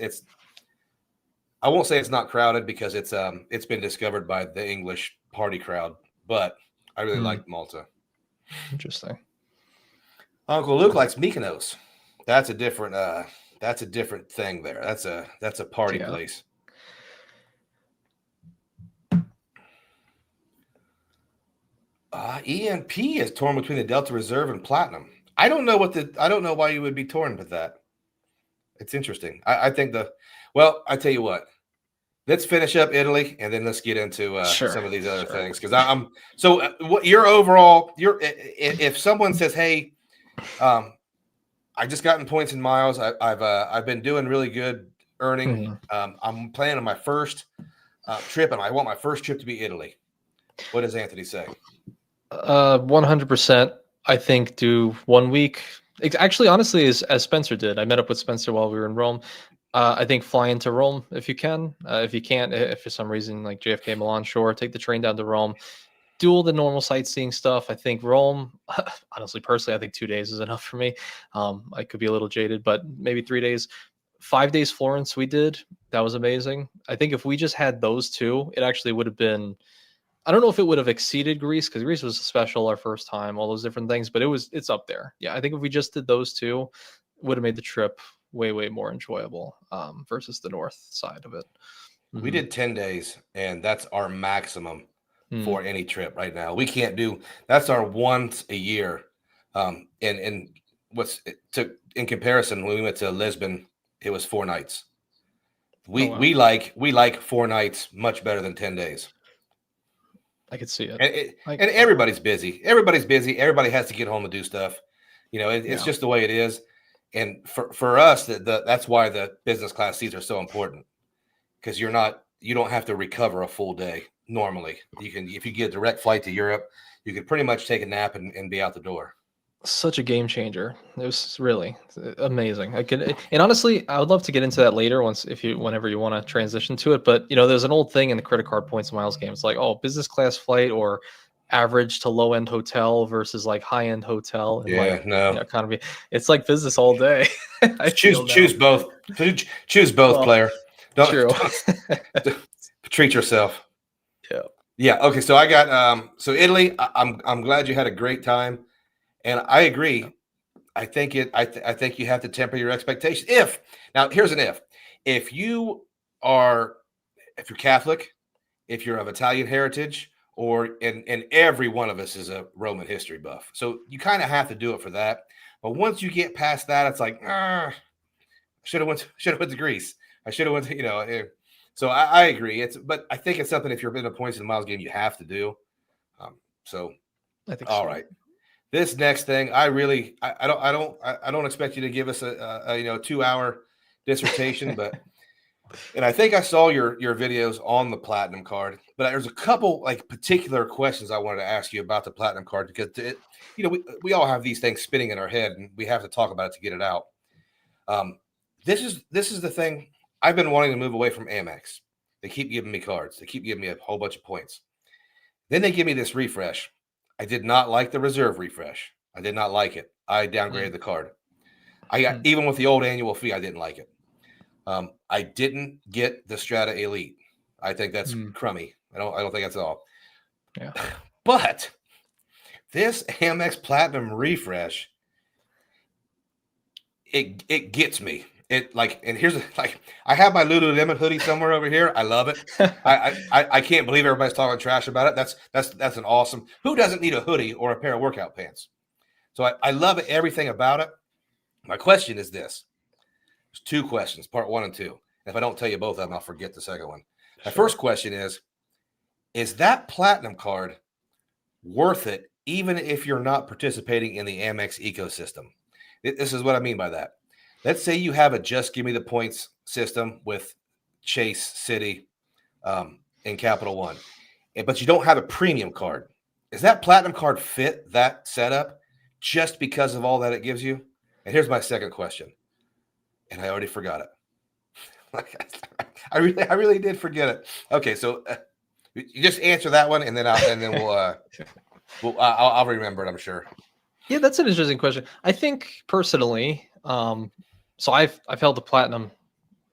I won't say it's not crowded because it's been discovered by the English party crowd, but I really like Malta. Interesting. Uncle Luke likes Mykonos. That's a different thing there. That's a party place. ENP is torn between the Delta Reserve and Platinum. I don't know why you would be torn with that. It's interesting. I think I tell you what. let's finish up Italy, and then let's get into Sure, some of these other sure. things because I'm so. What your overall? If someone says, "Hey, um, I just gotten points in miles. I've been doing really good earning. Mhm. I'm planning on my first trip, and I want my first trip to be Italy." What does Anthony say? 100%. I think do 1 week. Actually, honestly, as Spencer did, I met up with Spencer while we were in Rome. I think fly into Rome if you can. If you can't, if for some reason like JFK, Milan, sure, take the train down to Rome. Do all the normal sightseeing stuff. I think Rome, honestly, personally, I think 2 days is enough for me. I could be a little jaded, but maybe 3 days. 5 days Florence, we did. That was amazing. I think if we just had those two, it actually would have been. I don't know if it would have exceeded Greece because Greece was special our first time, all those different things, but it's up there. Yeah, I think if we just did those two, it would have made the trip way more enjoyable versus the north side of it. We Mm-hmm. did 10 days, and that's our maximum Mm. for any trip right now. We can't do that's our once a year. And what's it took in comparison when we went to Lisbon, it was 4 nights. Oh We wow, we like we like 4 nights much better than 10 days. I could see it. And everybody's busy. Everybody's busy. Everybody has to get home and do stuff. It's Yeah, just the way it is. And for us, that's why the business class seats are so important because you don't have to recover a full day normally. You can if you get a direct flight to Europe, you can pretty much take a nap and be out the door. such a game changer. It was really amazing. I could, and honestly, I would love to get into that later once, if you, whenever you want to transition to it. But there's an old thing in the credit card points and miles game. It's like, oh, business class flight or average to low end hotel versus like high end hotel and Yeah, like no. economy. It's like business all day. I feel Choose now. both. Choose both, Well, player. Don't, true. don't treat yourself. Yeah. Yeah. Okay. So I got so Italy. I'm glad you had a great time, and I Yeah. agree. I think you have to temper your expectations. If now here's an if you are if you're Catholic, if you're of Italian heritage, or and every one of us is a Roman history buff, so you kind of have to do it for that. But once you get past that, it's like should have went to Greece. I should have went to So I agree. But I think it's something if you're in a points in the miles game, you have to do. So I think all so. right. This next thing, I don't expect you to give us a 2 hour dissertation, but and I think I saw your videos on the platinum card, but there's a couple like particular questions I wanted to ask you about the platinum card because we all have these things spinning in our head and we have to talk about it to get it out. Um, this is the thing I've been wanting to move away from Amex. They keep giving me cards. They keep giving me a whole bunch of points. Then they give me this refresh. I did not like the reserve refresh. I did not like it. I downgraded Mm, the card. I got mm, even with the old annual fee, I didn't like it. I didn't get the Strata Elite. I think that's mm. crummy. I don't think that's all. Yeah. But this Amex Platinum refresh, it gets me. It like and here's like I have my Lululemon hoodie somewhere over here. I love it. I can't believe everybody's talking trash about it. That's an awesome. Who doesn't need a hoodie or a pair of workout pants? So I love everything about it. My question is this: there's two questions, part one and two. If I don't tell you both of them, I'll forget the second one. My Sure. first question is that platinum card worth it, even if you're not participating in the Amex ecosystem? This is what I mean by that. Let's say you have a just give me the points system with Chase, City, and Capital One, but you don't have a premium card. Does that platinum card fit that setup just because of all that it gives you? And here's my second question, and I already forgot it. I really did forget it. Okay, so you just answer that one, and then I'll remember it. I'm sure. Yeah, that's an interesting question. I think personally, so I've held the platinum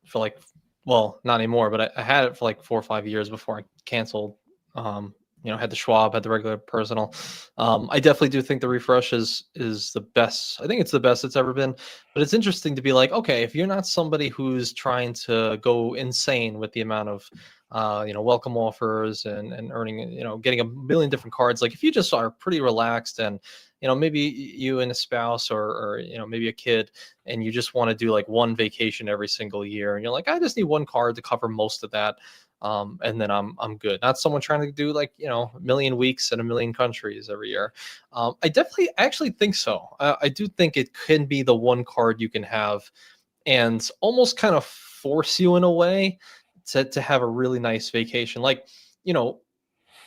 for like, well, not anymore, but I had it for like 4 or 5 years before I canceled. Had the Schwab, had the regular personal. I definitely do think the refresh is the best. I think it's the best it's ever been. But it's interesting to be like, okay, if you're not somebody who's trying to go insane with the amount of welcome offers and earning, getting a million different cards. Like if you just are pretty relaxed and, maybe you and a spouse or maybe a kid, and you just want to do like one vacation every single year, and you're like, I just need one card to cover most of that. And then I'm good. Not someone trying to do like, a million weeks in a million countries every year. I actually think so. I do think it can be the one card you can have and almost kind of force you in a way to have a really nice vacation. Like, you know,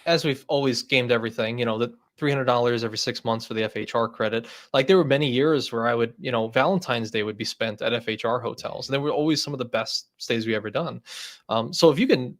as we've always gamed everything, the $300 every 6 months for the FHR credit. Like there were many years where I would, Valentine's Day would be spent at FHR hotels. And they were always some of the best stays we ever done. So if you can,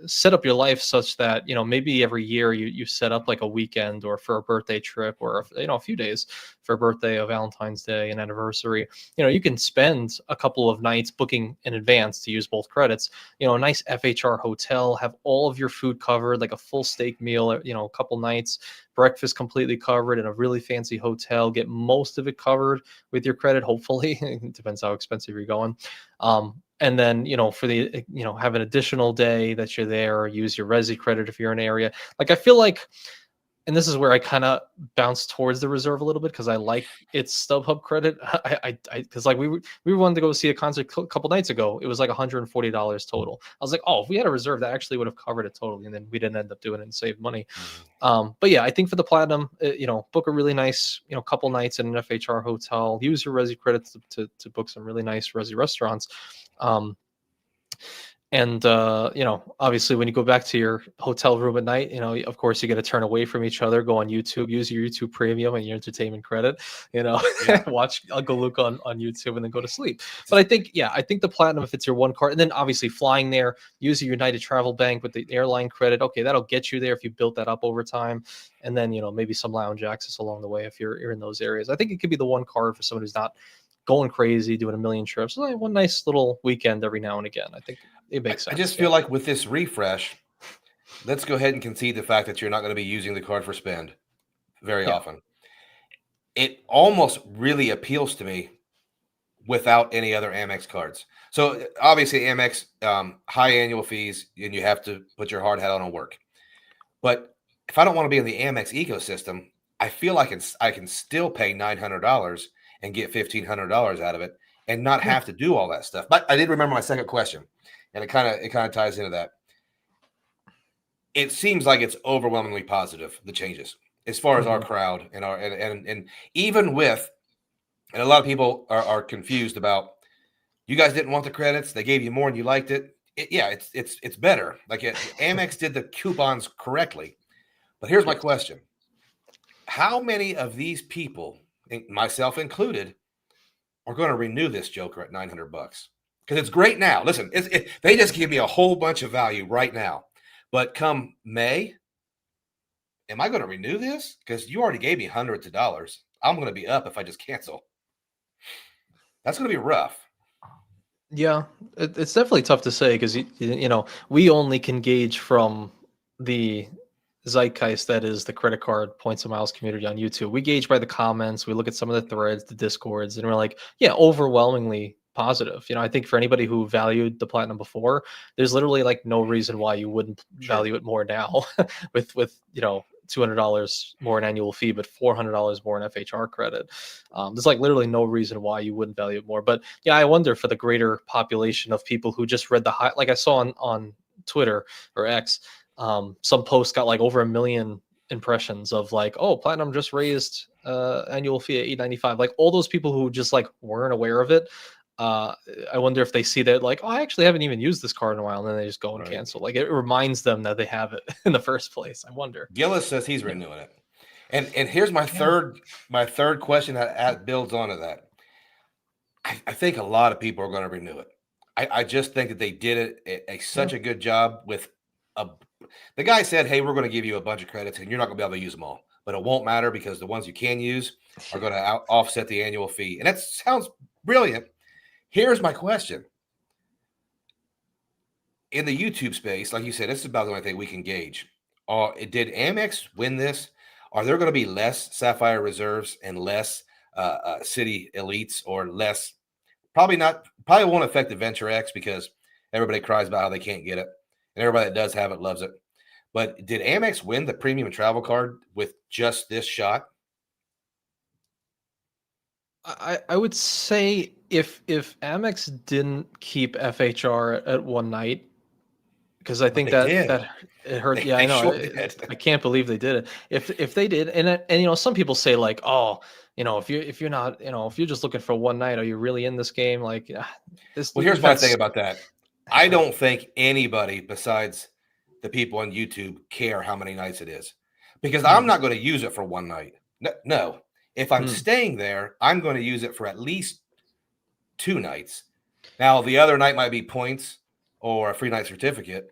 set up your life such that maybe every year you set up like a weekend or for a birthday trip or a few days for a birthday, a Valentine's Day, an anniversary, you can spend a couple of nights booking in advance to use both credits, a nice FHR hotel, have all of your food covered, like a full steak meal, a couple nights, breakfast completely covered in a really fancy hotel, get most of it covered with your credit, hopefully. It depends how expensive you're going. And then, for the, have an additional day that you're there, or use your Resi credit if you're in an area. Like, I feel like, and this is where I kind of bounce towards the reserve a little bit because I like its StubHub credit. Because like we wanted to go see a concert a couple nights ago. It was like $140 total. I was like, oh, if we had a reserve, that actually would have covered it totally, and then we didn't end up doing it and save money. But yeah, I think for the platinum, book a really nice, couple nights in an FHR hotel. Use your Resi credits to book some really nice Resi restaurants. Um, and obviously when you go back to your hotel room at night, of course you got to turn away from each other, go on YouTube, use your YouTube premium and your entertainment credit, Yeah. watch Uncle Luke on YouTube and then go to sleep. But I think the platinum, if it's your one card, and then obviously flying there, use your United Travel Bank with the airline credit, okay, that'll get you there if you built that up over time. And then maybe some lounge access along the way if you're in those areas. I think it could be the one card for someone who's not going crazy, doing a million trips. Like one nice little weekend every now and again. I think it makes I sense. just feel like with this refresh, let's go ahead and concede the fact that you're not going to be using the card for spend very Yeah. often. It almost really appeals to me without any other Amex cards. So obviously Amex, high annual fees, and you have to put your hard hat on and work. But if I don't want to be in the Amex ecosystem, I feel like I can still pay $900 and get $1,500 out of it and not Yeah. have to do all that stuff. But I did remember my second question, and it kind of ties into that. It seems like it's overwhelmingly positive, the changes, as far as our Mhm. crowd and our and even with, and a lot of people are confused about, you guys didn't want the credits, they gave you more and you liked it. Yeah, it's better. Like Amex did the coupons correctly. But here's my Yes. question: how many of these people, myself included, are going to renew this joker at $900? Because it's great now. Listen, they just give me a whole bunch of value right now. But come May, am I going to renew this? Because you already gave me hundreds of dollars. I'm going to be up if I just cancel. That's going to be rough. Yeah, it's definitely tough to say because we only can gauge from the zeitgeist that is the credit card points and miles community on YouTube. We gauge by the comments, we look at some of the threads, the discords, and we're like, yeah, overwhelmingly positive. I think for anybody who valued the platinum before, there's literally like no reason why you wouldn't Sure. value it more now with $200 more in annual fee, but $400 more in FHR credit. There's like literally no reason why you wouldn't value it more. But yeah, I wonder for the greater population of people who just read the high, like I saw on Twitter or X, some posts got like over 1 million impressions of like, oh, platinum just raised annual fee at $895. Like all those people who just like weren't aware of it. Uh, I wonder if they see that like, oh, I actually haven't even used this card in a while, and then they just go and Right. cancel. Like it reminds them that they have it in the first place. I wonder. Gillis says he's Yeah. renewing it. And here's my Yeah. third question that builds onto that. I think a lot of people are going to renew it. I just think that they did it Yeah. such a good job with a. The guy said, "Hey, we're going to give you a bunch of credits, and you're not going to be able to use them all, but it won't matter because the ones you can use are going to offset the annual fee." And that sounds brilliant. Here's my question: in the YouTube space, like you said, this is about the only thing we can gauge. Did Amex win this? Are there going to be less Sapphire Reserves and less City Elites, or less? Probably not. Probably won't affect the Venture X because everybody cries about how they can't get it. and everybody that does have it loves it. But did Amex win the premium travel card with just this shot? I would say if Amex didn't keep FHR at one night, because I But think they did. that it hurt. Yeah, I They know. sure did. I can't believe they did it. If they did, and some people say like, oh, if you're not, if you're just looking for one night, are you really in this game? Like, this Well, here's you've my had. thing about that. I don't think anybody besides the people on YouTube care how many nights it is, because I'm Hmm, not going to use it for one night. No. If I'm hmm, staying there, I'm going to use it for at least 2 nights. Now, the other night might be points or a free night certificate,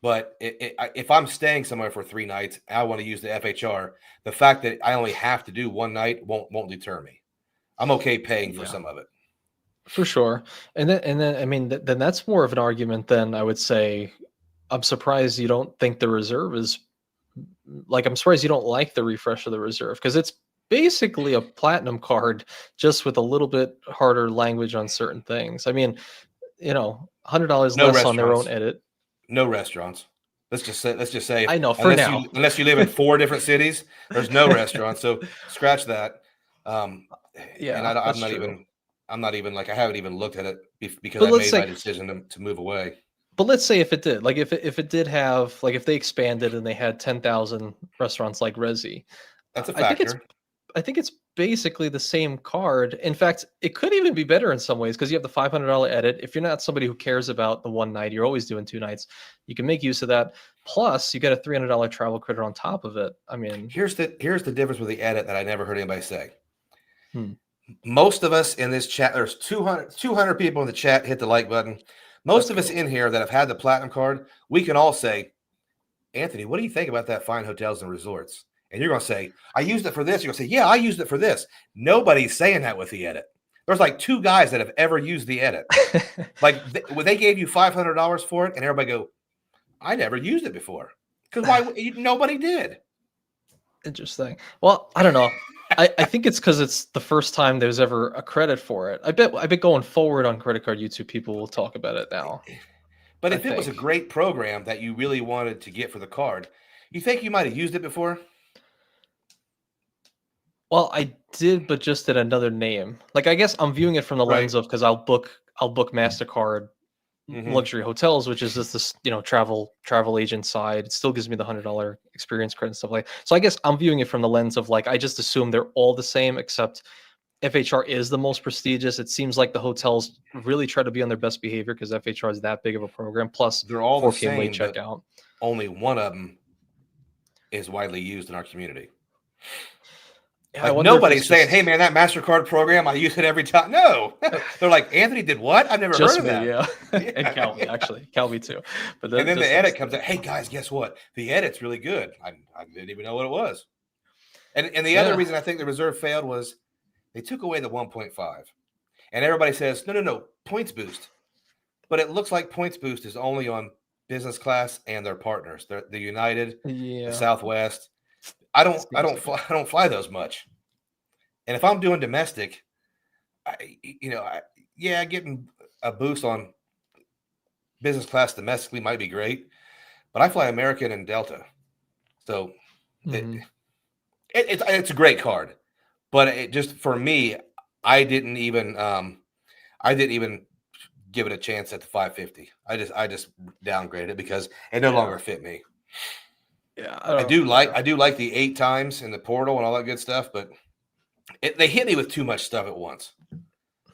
but if I'm staying somewhere for 3 nights, I want to use the FHR. The fact that I only have to do one night won't deter me. I'm okay paying for yeah, some of it. for sure. And then I mean, then that's more of an argument than I would say. I'm surprised you don't think the reserve is like. I'm surprised you don't like the refresh of the reserve because it's basically a platinum card just with a little bit harder language on certain things. I mean, $100 No less on their own restaurants. edit. No restaurants. Let's just say I know for unless you now. unless you live in 4 different cities, there's no restaurants. So scratch that. Um, and Yeah, I'm that's not true. even like I haven't even looked at it because But I let's made my say, decision to move away. but let's say if it did, like if it did have, like if they expanded and they had 10,000 restaurants like Resi, That's a I think it's factor. basically the same card. In fact, it could even be better in some ways because you have the $500 edit. If you're not somebody who cares about the one night, you're always doing 2 nights. You can make use of that. Plus, you get a $300 travel credit on top of it. I mean, Here's the difference with the edit that I never heard anybody say. hmm, Most of us in this chat, there's 200 people in the chat, hit the like button. Most let's of us go. in here that have had the platinum card, we can all say, Anthony, what do you think about that fine hotels and resorts? And you're going to say, I used it for this. You're going to say, yeah, I used it for this. Nobody's saying that with the edit. There's like 2 guys that have ever used the edit. Like when they gave you $500 for it, and everybody go, I never used it before. Because nobody did. Interesting. Well, I don't know. I think it's because it's the first time there's ever a credit for it. I bet going forward on credit card YouTube, people will talk about it now. But I if it was a think. great program that you really wanted to get for the card, you think you might have used it before? Well, I did, but just at another name. Like I guess I'm viewing it from the Right. lens of because I'll book MasterCard Mm-hmm. luxury hotels, which is just this, travel agent side. It still gives me the $100 experience credit and stuff like that. So I guess I'm viewing it from the lens of like I just assume they're all the same, except FHR is the most prestigious. It seems like the hotels really try to be on their best behavior because FHR is that big of a program. Plus They're all the 4 p.m. late same, but checkout. only one of them is widely used in our community. Yeah, I Like wonder if it's nobody's saying, "Hey, just man, that Mastercard program, I use it every time." No, they're like, "Anthony did what? I've never heard just of me, that." yeah, and Yeah, Calvi actually, Calvi too, but and then the just edit us comes two. out. Hey guys, guess what? The edit's really good. I didn't even know what it was. And the other Yeah, reason I think the reserve failed was they took away the 1.5, and everybody says, "No, points boost." But it looks like points boost is only on business class and their partners, the United, the yeah, Southwest. I don't I seems don't like fly it. I don't fly those much. And if I'm doing domestic, yeah, getting a boost on business class domestically might be great, but I fly American and Delta, so it, Mhm. it's a great card. But it just for me, I didn't even I didn't even give it a chance at the 550. I just downgraded it because it no Yeah, longer fit me. yeah, I do like yeah. I do like the 8 times in the portal and all that good stuff, but they hit me with too much stuff at once.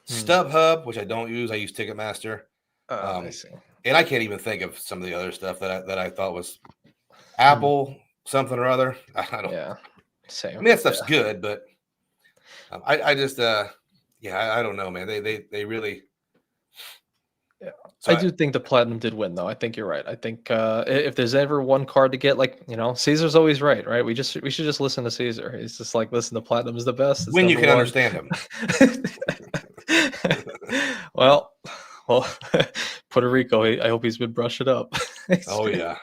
Hmm. StubHub, which I don't use, I use Ticketmaster, I um, see. and I can't even think of some of the other stuff that I thought was Hmm. Apple something or other. I don't. Yeah, I same. mean, that stuff's Yeah, good, but I just yeah, I don't know, man. They really yeah. so I do think the platinum did win, though. I think you're right. I think if there's ever one card to get, like Caesar's always right, right? We should just listen to Caesar. He's just like, listen, the platinum is the best. It's when you number can one. understand them. well, well, Puerto Rico. I hope he's been brushing up. Oh yeah,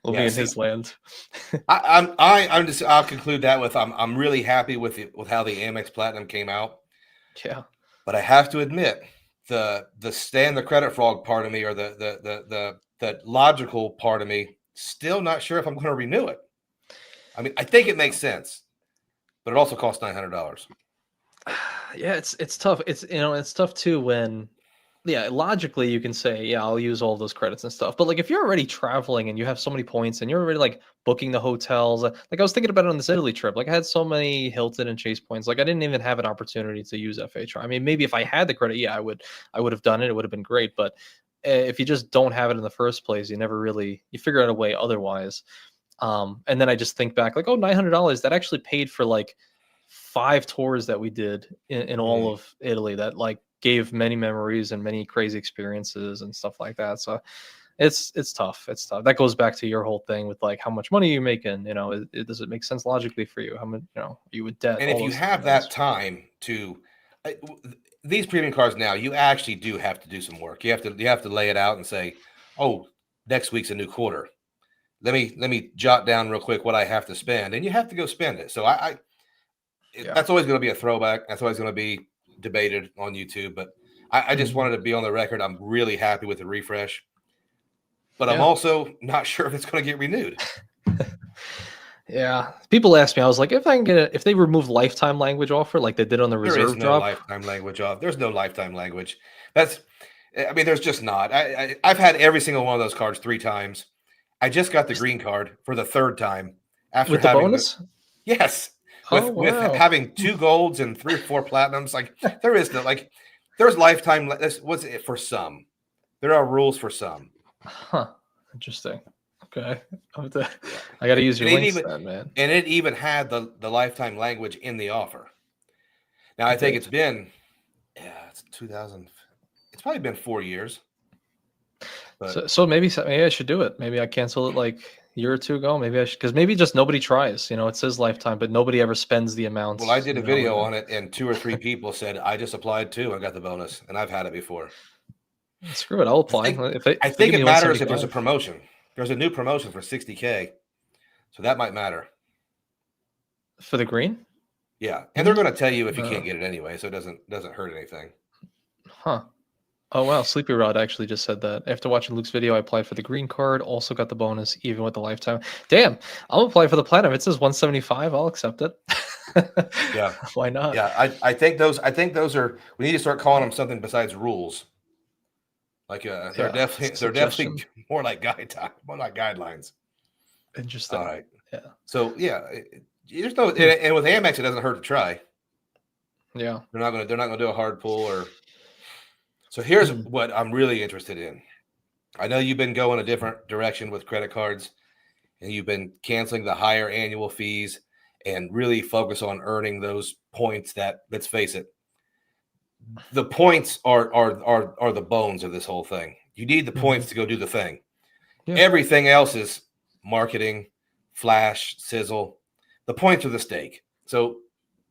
we'll be yeah. in See, his land. I'm just I'll conclude that with I'm really happy with how the Amex Platinum came out, Yeah. but I have to admit. the stand the credit frog part of me, or the logical part of me, still not sure if I'm going to renew it. I mean, I think it makes sense, but it also costs $900. Yeah, it's tough. It's tough too when, yeah, logically you can say, yeah, I'll use all those credits and stuff. But like if you're already traveling and you have so many points and you're already like booking the hotels, like I was thinking about it on this Italy trip. Like I had so many Hilton and Chase points. Like I didn't even have an opportunity to use FHR. I mean, maybe if I had the credit, yeah, I would have done it. It would have been great. But if you just don't have it in the first place, you figure out a way otherwise. And then I just think back like, oh, $900 that actually paid for like 5 tours that we did in all of Italy that like gave many memories and many crazy experiences and stuff like that. So it's tough. It's tough. That goes back to your whole thing with like how much money you're making. Does it make sense logically for you? How much you would debt? And All if you those have different that things. time to these premium cars now, you actually do have to do some work. You have to lay it out and say, oh, next week's a new quarter. Let me jot down real quick what I have to spend, and you have to go spend it. So Yeah. that's always going to be a throwback. That's always going to be debated on YouTube. But I just wanted to be on the record. I'm really happy with the refresh, but I'm Yeah. also not sure if it's going to get renewed. Yeah. People ask me, I was like, if they remove lifetime language offer like they did on the There is reserve no drop. lifetime language off. There's no lifetime language. There's just not. I've had every single one of those cards 3 times. I just got the green card for the 3rd time after With the having bonus? yes, Oh with wow. having 2 golds and 3 or 4 platinums. Like there is no there's lifetime. What's it for some? There are rules for some. Huh. Interesting. Okay. I got to use your links then, man. And it even had the lifetime language in the offer. Now I It think did. it's been it's 2000. It's probably been 4 years. But So maybe I should do it. Maybe I cancel it like a year or 2 ago. Maybe I should, because maybe just nobody tries. It says lifetime, but nobody ever spends the well, I amounts. did a video on it, and 2 or 3 people said I just applied too and got the bonus, and I've had it before. Screw it. I'll I apply. think If I they think give it me matters if there's a 175 promotion. There's a new promotion for 60K, so that might matter. for the green. Yeah, and they're going to tell you if you Uh, can't get it anyway, so it doesn't hurt anything. huh. Oh wow, Sleepy Rod actually just said that. After watching Luke's video, I applied for the green card, also got the bonus, even with the lifetime. Damn, I'll apply for the platinum. It says 175. I'll accept it. Yeah, Why not? yeah. I think those are. We need to start calling them something besides rules. Like they're Yeah, suggestion. definitely more like guidelines. Interesting. All right. Yeah. So yeah, there's no and with Amex it doesn't hurt to try. Yeah. They're not gonna do a hard pull or. So here's what I'm really interested in. I know you've been going a different direction with credit cards, and you've been canceling the higher annual fees and really focus on earning those points that, let's face it, the points are the bones of this whole thing. You need the points to go do the thing. Yeah. Everything else is marketing, flash, sizzle. The points are the stake. So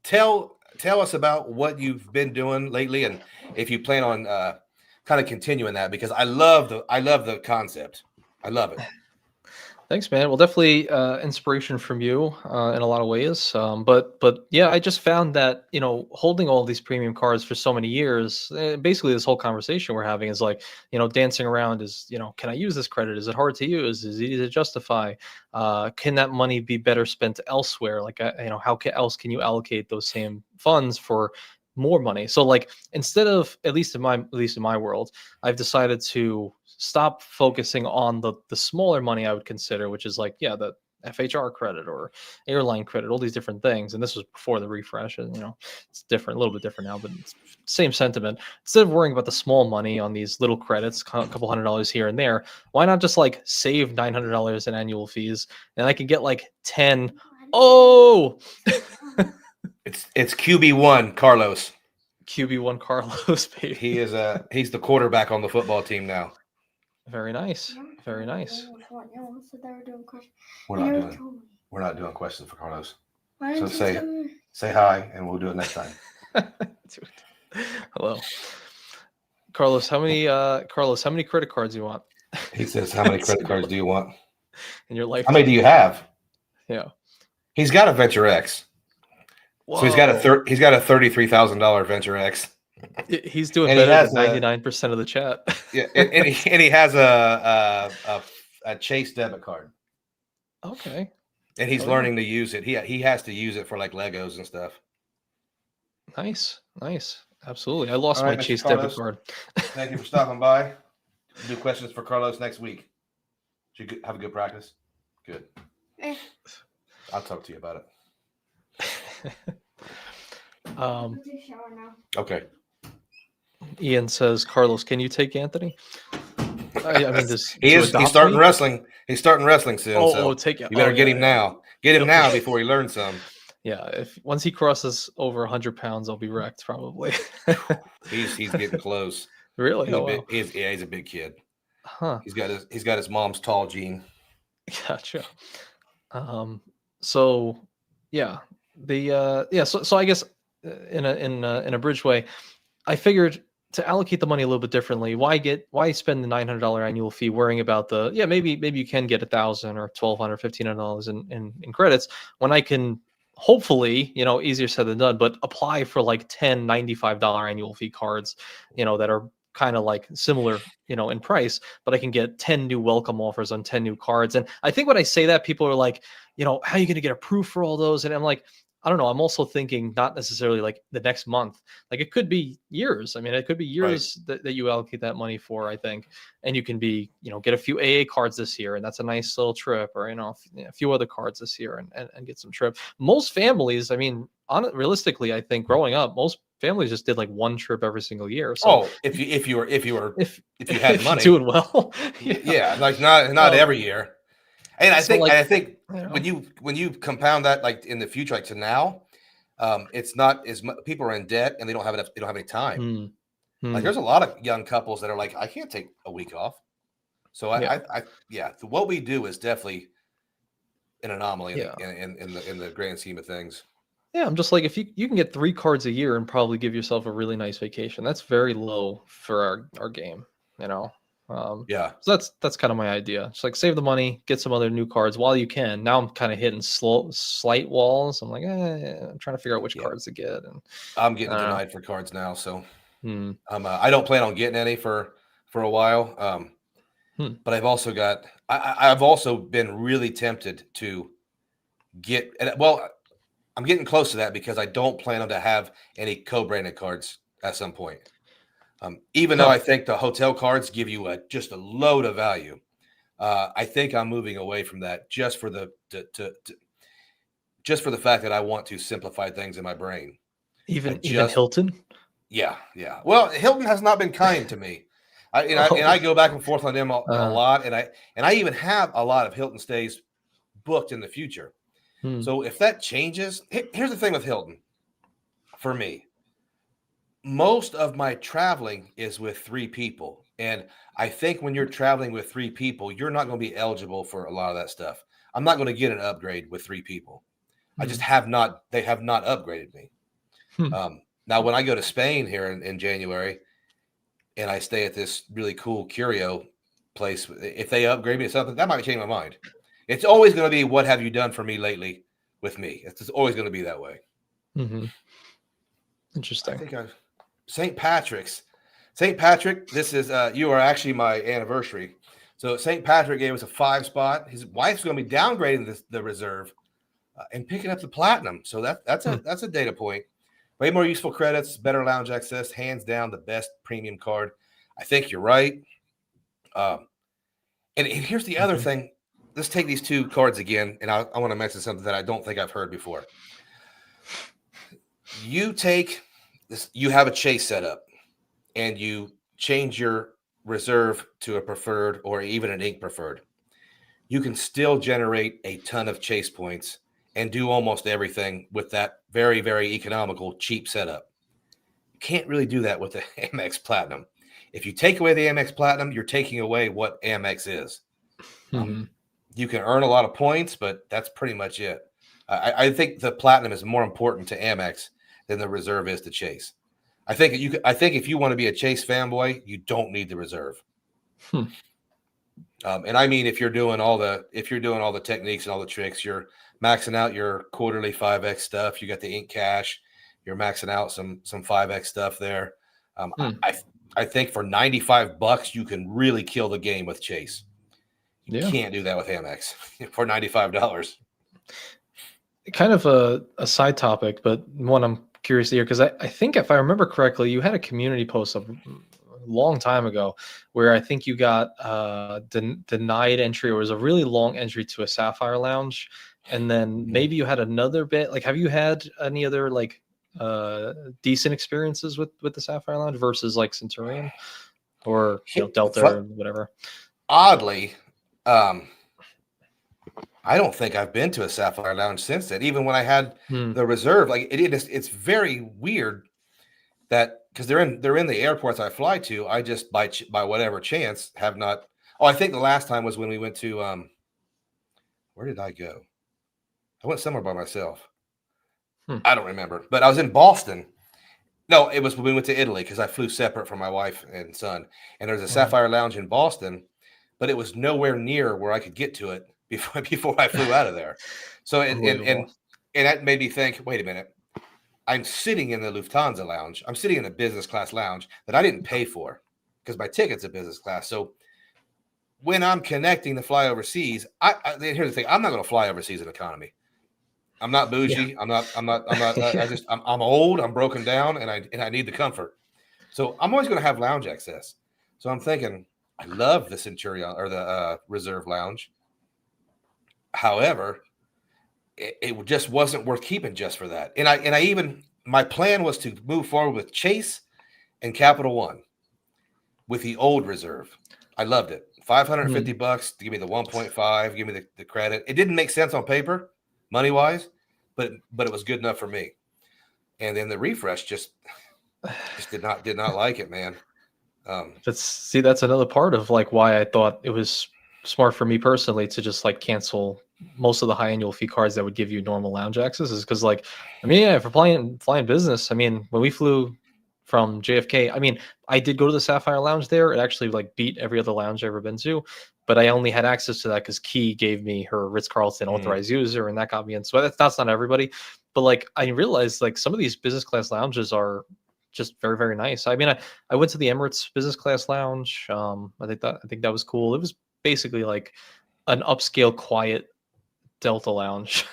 tell us about what you've been doing lately, and if you plan on kind of continuing that, because I love the concept. I love it. Thanks, man. Well, definitely inspiration from you in a lot of ways. But yeah, I just found that holding all these premium cards for so many years, basically this whole conversation we're having is like dancing around. Is can I use this credit? Is it hard to use? Is it easy to justify? Can that money be better spent elsewhere? Like how else can you allocate those same funds for more money? So like instead of at least in my world, I've decided to stop focusing on the smaller money I would consider, which is like, yeah, the FHR credit or airline credit, all these different things. And this was before the refresh, and it's different, a little bit different now, but it's same sentiment. Instead of worrying about the small money on these little credits, a couple $100 here and there, why not just like save $900 in annual fees, and I can get like 10. Oh, it's QB1 Carlos. QB1 Carlos, baby. He's the quarterback on the football team now. Very nice. Very nice. We're not doing questions for Carlos. So say hi, and we'll do it next time. Hello, Carlos. How many credit cards do you want? He says, "How many credit cards do you want in your life? How many do you have?" Yeah, he's got a Venture X. Whoa. So he's got a $33,000 Venture X. He's doing And he better than has a 99% of the chat. yeah, and he has a Chase debit card, Okay. and he's Oh, yeah. learning to use it. He has to use it for like Legos and stuff. Nice. Nice. Absolutely. I All lost my right, Mr. Chase debit Carlos, card. thank you for stopping by. We'll do questions for Carlos next week. Should you have a good practice? Good. I'll talk to you about it. Okay. Ian says, Carlos, can you take Anthony? I mean, He's adopt starting me? wrestling. He's starting wrestling soon. So take it. you better Yeah, get him now. Get him now before he learns some. Yeah, if once he crosses over 100 pounds, I'll be wrecked probably. He's getting close. Really? He's Oh, a big, wow. he's a big kid. Huh. He's got his mom's tall gene. Gotcha. So yeah, so I guess in a bridge way, I figured to allocate the money a little bit differently. Why spend the $900 annual fee worrying about maybe you can get 1,000 or 1,200, $1,500 in credits when I can hopefully, easier said than done, but apply for like 10 $95 annual fee cards, that are kind of like similar, in price, but I can get 10 new welcome offers on 10 new cards. And I think when I say that, people are like, how are you going to get approved for all those? And I'm like, I don't know. I'm also thinking not necessarily like the next month. Like it could be years. I mean, it could be years that you allocate that money for, I think. And you can be, get a few AA cards this year, and that's a nice little trip, or, a few other cards this year and get some trip. Most families, I mean, realistically, I think growing up, most families just did like one trip every single year. So if you had if you're money, doing well, yeah, like not every year. And I so think like, when you compound that like in the future, like to now, it's not as much. People are in debt and they don't have any time. Like there's a lot of young couples that are like, I can't take a week off. So what we do is definitely an anomaly in the grand scheme of things. Yeah, I'm just like, if you can get 3 cards a year and probably give yourself a really nice vacation, that's very low for our game, Yeah. So that's kind of my idea. Just like save the money, get some other new cards while you can. Now I'm kind of hitting slight walls. I'm like, I'm trying to figure out which cards to get, and I'm getting denied for cards now, so Hmm. I don't plan on getting any for a while. But I've also got I've also been really tempted to get I'm getting close to that because I don't plan on to have any co-branded cards at some point. Even though I think the hotel cards give you just a load of value, I think I'm moving away from that just for the just for the fact that I want to simplify things in my brain. Even Hilton. Yeah. Well, Hilton has not been kind to me. I go back and forth on them a lot, and I even have a lot of Hilton stays booked in the future. So if that changes, here's the thing with Hilton. For me, most of my traveling is with 3 people, and I think when you're traveling with 3 people, you're not going to be eligible for a lot of that stuff. I'm not going to get an upgrade with 3 people. I just have not. They have not upgraded me. Now, when I go to Spain here in January, and I stay at this really cool curio place, if they upgrade me to something, that might change my mind. It's always going to be, what have you done for me lately with me? It's just always going to be that way. Interesting. I think St. Patrick's. St. Patrick, this is you are actually my anniversary. So St. Patrick gave us a 5 spot. His wife's going to be downgrading the reserve and picking up the platinum. So that's a data point. Way more useful credits, better lounge access, hands down the best premium card. I think you're right. And here's the other thing. Let's take these 2 cards again, and I want to mention something that I don't think I've heard before. You take this, you have a chase setup, and you change your reserve to a preferred or even an ink preferred. You can still generate a ton of chase points and do almost everything with that very, very economical, cheap setup. You can't really do that with the Amex Platinum. If you take away the Amex Platinum, you're taking away what Amex is. You can earn a lot of points, but that's pretty much it. I think the Platinum is more important to Amex than the reserve is to Chase. I think if you want to be a Chase fanboy, you don't need the reserve. And I mean, if you're doing all the techniques and all the tricks, you're maxing out your quarterly 5X stuff. You got the ink cash. You're maxing out some 5X stuff there. Um, Hmm. I I think for $95 you can really kill the game with Chase. You Yeah. can't do that with Amex for $95. Kind of a side topic, but one I'm curious to hear because I think if I remember correctly, you had a community post a long time ago where I think you got denied entry or it was a really long entry to a Sapphire Lounge, and then maybe you had another bit. Like, have you had any other like decent experiences with the Sapphire Lounge versus like Centurion or Delta or whatever? Oddly, um, I don't think I've been to a Sapphire Lounge since then. Even when I had Hmm. the reserve, like it's very weird that because they're in the airports I fly to. I just by whatever chance have not. Oh, I think the last time was when we went to where did I go? I went somewhere by myself. Hmm. I don't remember, but I was in Boston. No, it was when we went to Italy because I flew separate from my wife and son. And there's a Wow. Sapphire Lounge in Boston, but it was nowhere near where I could get to it before I flew out of there. So and and Unbelievable. and, and that made me think, wait a minute. I'm sitting in the Lufthansa lounge. I'm sitting in a business class lounge that I didn't pay for because my ticket's a business class. So when I'm connecting to fly overseas, here's the thing: I'm not going to fly overseas in economy. I'm not Yeah. bougie. I'm not. I'm not. I'm not. I Yeah. just. I'm old. I'm broken down, and I need the comfort. So I'm always going to have lounge access. So I'm thinking, I love the Centurion or the Reserve Lounge. However, it just wasn't worth keeping just for that. And I even my plan was to move forward with Chase and Capital One with the old reserve. I loved it. Hmm. $550 to give me the 1.5, give me the credit. It didn't make sense on paper, money wise, but it was good enough for me. And then the refresh just did not like it, man. That's another part of like why I thought it was smart for me personally to just like cancel most of the high annual fee cards that would give you normal lounge access is because like I mean yeah, for flying business, I mean when we flew from JFK, I mean I did go to the Sapphire Lounge there. It actually like beat every other lounge I've ever been to, but I only had access to that because Key gave me her Ritz Carlton Mm, authorized user, and that got me in. So that's not everybody, but like I realized like some of these business class lounges are just very very nice. I mean I went to the Emirates Business Class Lounge. I think that was cool. It was basically like an upscale, quiet Delta lounge.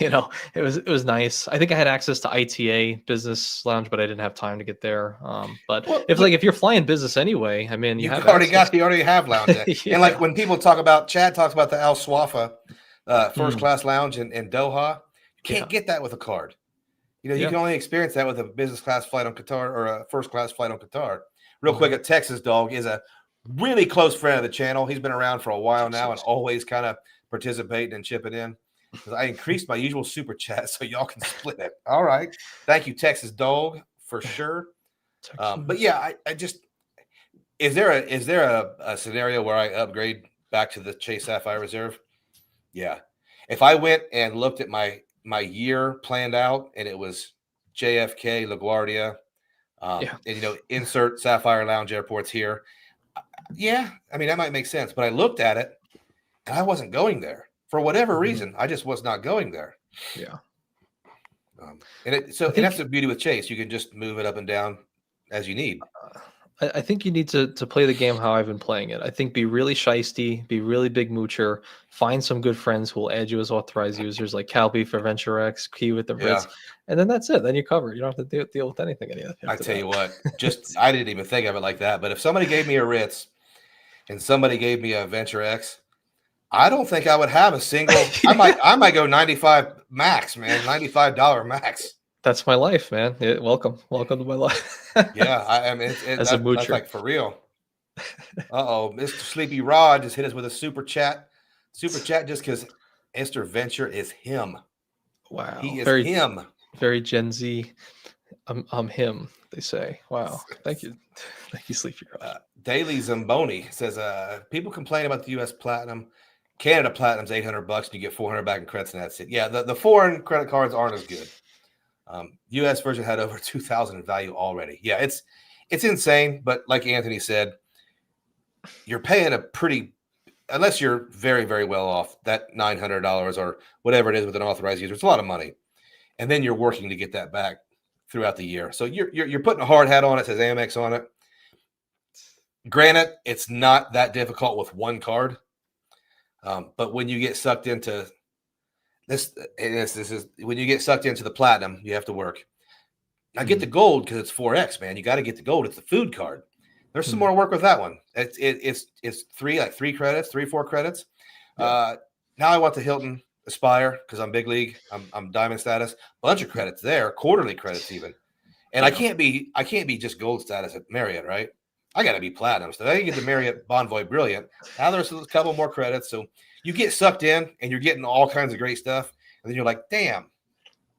It was nice. I think I had access to ITA Business Lounge, but I didn't have time to get there. But well, if you're flying business anyway, I mean, you have access. you already have lounge. And like Yeah. when people talk about Chad talks about the Al Swafa first Mm, class lounge in Doha, you can't yeah. get that with a card. You Yeah. can only experience that with a business class flight on Qatar or a first class flight on Qatar. Real quick, Mhm. a Texas dog is a really close friend of the channel. He's been around for a while now and Texas. always kind of participating and chipping in because I increased my usual super chat so y'all can split it. All right. Thank you, Texas dog, for sure. But Texas. yeah, I just is there a scenario where I upgrade back to the Chase Sapphire Reserve? Yeah. If I went and looked at my year planned out and it was JFK, LaGuardia, Yeah. and insert Sapphire Lounge airports here. Yeah, I mean that might make sense, but I looked at it and I wasn't going there for whatever Mhm. reason. I just was not going there. Yeah. I And that's think the beauty with Chase. You can just move it up and down as you need. I think you need to play the game how I've been playing it. I think be really shisty, be really big moocher, find some good friends who will add you as authorized users like Calby for VentureX, Key with the Yeah, Ritz, and then that's it. Then you cover. You don't have to deal with anything I after tell that. you what, just It's- I didn't even think of it like that. But if somebody gave me a Ritz and somebody gave me a Venture X, I don't think I would have a single. I might yeah. I might go 95 max, man, $95 max. That's my life, man. Yeah, welcome to my life Yeah, I mean as a that's moocher. like for real. Uh-oh, Mr. Sleepy Rod just hit us with a super chat. Super chat just because Mr. Venture is him. He Wow, is very him. very Gen Z. I'm him. They say. Wow, thank you, thank you, Sleepy God. Daily Zamboni says, people complain about the US Platinum. Canada Platinum's $800 and you get 400 back in credits, and that's it. Yeah, the foreign credit cards aren't as good. US version had over 2,000 in value already. Yeah, it's insane, but like Anthony said, you're paying a pretty unless you're very, very well off, that $900 or whatever it is with an authorized user, it's a lot of money. And then you're working to get that back. throughout the year. So you're putting a hard hat on. It says Amex on it. Granted, it's not that difficult with one card, but when you get sucked into this is when you get sucked into the platinum, you have to work. I get the gold because it's 4x, man. You got to get the gold. It's the food card. There's some more work with that one. It's three credits, 4 credits. Yeah. Now I want the Hilton Aspire because I'm big league. I'm diamond status. Bunch of credits there, quarterly credits even. And I can't be just gold status at Marriott, right? I got to be platinum. So I can get the Marriott Bonvoy Brilliant. Now there's a couple more credits. So you get sucked in and you're getting all kinds of great stuff. And then you're like, damn,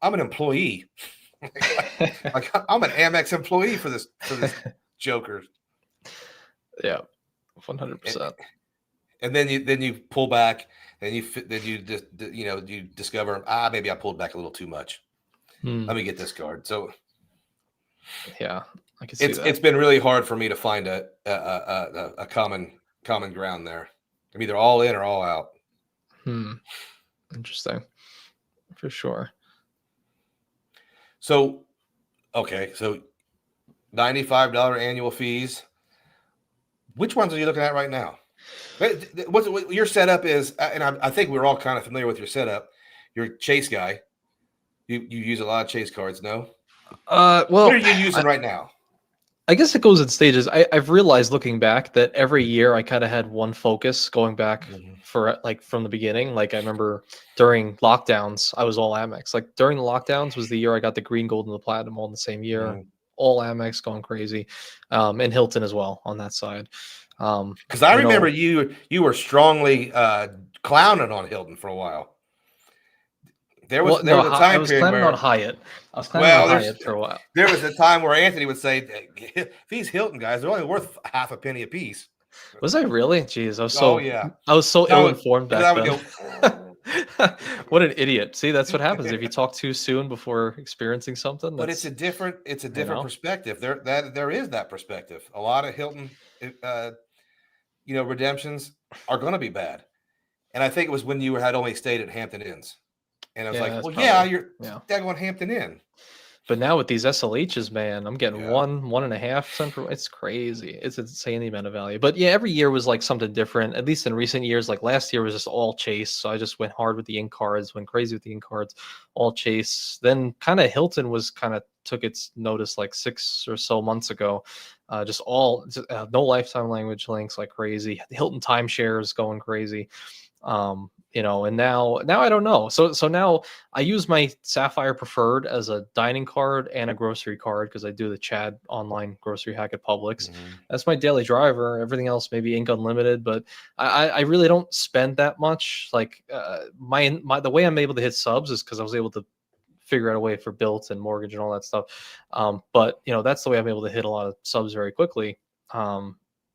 I'm an employee. like I'm an Amex employee for this joker. Yeah, 100%. And then you pull back, and you discover maybe I pulled back a little too much. Let me get this card. So yeah, I can see that. It's been really hard for me to find a common ground there. I'm either all in or all out. Interesting, for sure. So, okay, so $95 annual fees. Which ones are you looking at right now? What your setup is, and I think we're all kind of familiar with your setup. You're a Chase guy. You use a lot of Chase cards, no? Well, what are you using right now? I guess it goes in stages. I've realized looking back that every year I kind of had one focus going back for like from the beginning. Like I remember during lockdowns, I was all Amex. Like during the lockdowns was the year I got the green, gold, and the platinum all in the same year. All Amex, going crazy, and Hilton as well on that side. Because I remember you were strongly clowning on Hilton for a while. There was a time I was period planning where on Hyatt. I was planning on Hyatt for a while. There was a time where Anthony would say, "These Hilton guys, they're only worth half a penny a piece." Was I really? Jeez, I was so ill-informed back then. What an idiot! See, that's what happens if you talk too soon before experiencing something. But it's a different perspective. There is that perspective. A lot of Hilton, redemptions are going to be bad, and I think it was when you had only stayed at Hampton Inns. And I was you're daggone Hampton Inn. But now with these SLHs, man, I'm getting 1.5%. It's crazy. It's insane the amount of value. But yeah, every year was like something different. At least in recent years, like last year was just all Chase. So I just went hard with the ink cards, went crazy with the ink cards, all Chase. Then kind of Hilton took its notice like 6 or so months ago. No lifetime language links like crazy. The Hilton timeshares going crazy. And now I don't know. So now I use my Sapphire Preferred as a dining card and a grocery card because I do the Chad online grocery hack at Publix. That's my daily driver. Everything else maybe Ink Unlimited, but I really don't spend that much. Like the way I'm able to hit subs is because I was able to figure out a way for built and mortgage and all that stuff. But that's the way I'm able to hit a lot of subs very quickly.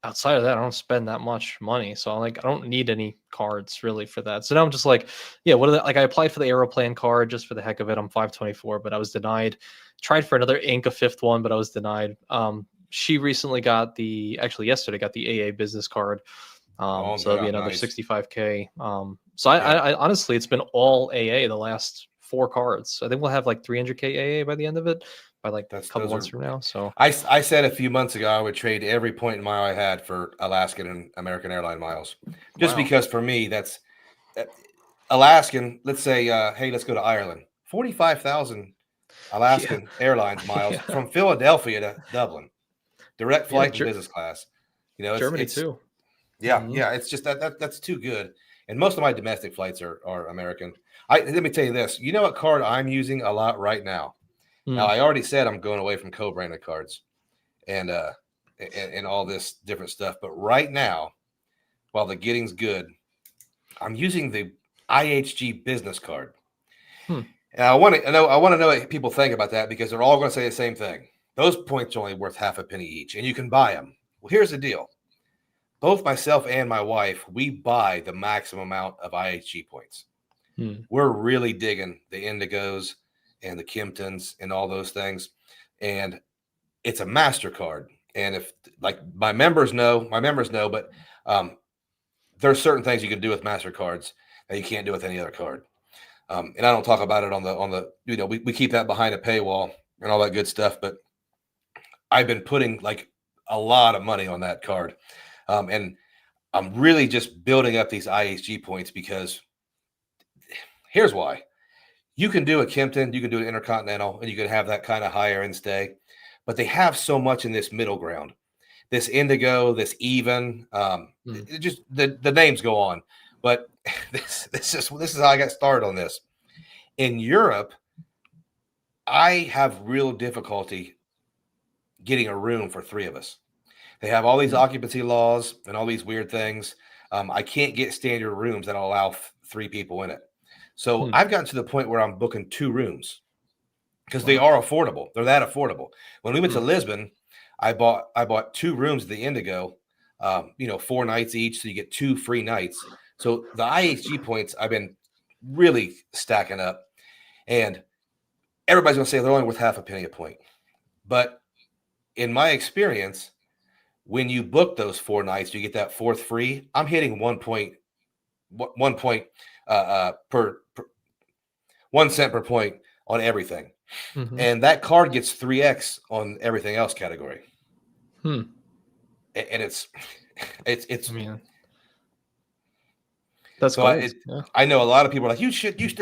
Outside of that, I don't spend that much money. So I don't need any cards really for that. So now I'm just like, yeah, I applied for the Aeroplan card just for the heck of it. I'm 524, but I was denied. Tried for another Ink, a 5th one, but I was denied. She recently yesterday got the AA business card. So that'll be another 65K. So I honestly, it's been all AA the last 4 cards. I think we'll have like 300K AA by the end of it. By like a couple months from now. So I said a few months ago I would trade every point in mile I had for Alaskan and American Airline miles, just because for me that's Alaskan. Let's say, hey, let's go to Ireland. 45,000 Alaskan Airlines miles from Philadelphia to Dublin, direct flight in business class. Germany too. Yeah, it's just that's too good. And most of my domestic flights are American. Let me tell you this. You know what card I'm using a lot right now? Now, I already said I'm going away from co-branded cards and all this different stuff. But right now, while the getting's good, I'm using the IHG business card. And I want to know what people think about that because they're all going to say the same thing. Those points are only worth half a penny each, and you can buy them. Well, here's the deal. Both myself and my wife, we buy the maximum amount of IHG points. We're really digging the Indigos and the Kimptons and all those things. And it's a MasterCard. And if like my members know, but there are certain things you can do with MasterCards that you can't do with any other card. And I don't talk about it on the we keep that behind a paywall. and all that good stuff. But I've been putting like a lot of money on that card. And I'm really just building up these IHG points because here's why. You can do a Kimpton, you can do an Intercontinental, and you can have that kind of higher end stay. But they have so much in this middle ground. This Indigo, this Even, it just the names go on. But this is how I got started on this. In Europe, I have real difficulty getting a room for three of us. They have all these occupancy laws and all these weird things. I can't get standard rooms that allow three people in it. So I've gotten to the point where I'm booking 2 rooms because they are affordable. They're that affordable. When we went to Lisbon, I bought 2 rooms at the Indigo, 4 nights each, so you get 2 free nights. So the IHG points I've been really stacking up, and everybody's gonna say they're only worth half a penny a point. But in my experience, when you book those 4 nights, you get that 4th free. I'm hitting 1 point per 1 cent per point on everything. And that card gets 3x on everything else category. And it's I mean, that's so I know a lot of people are like, you should use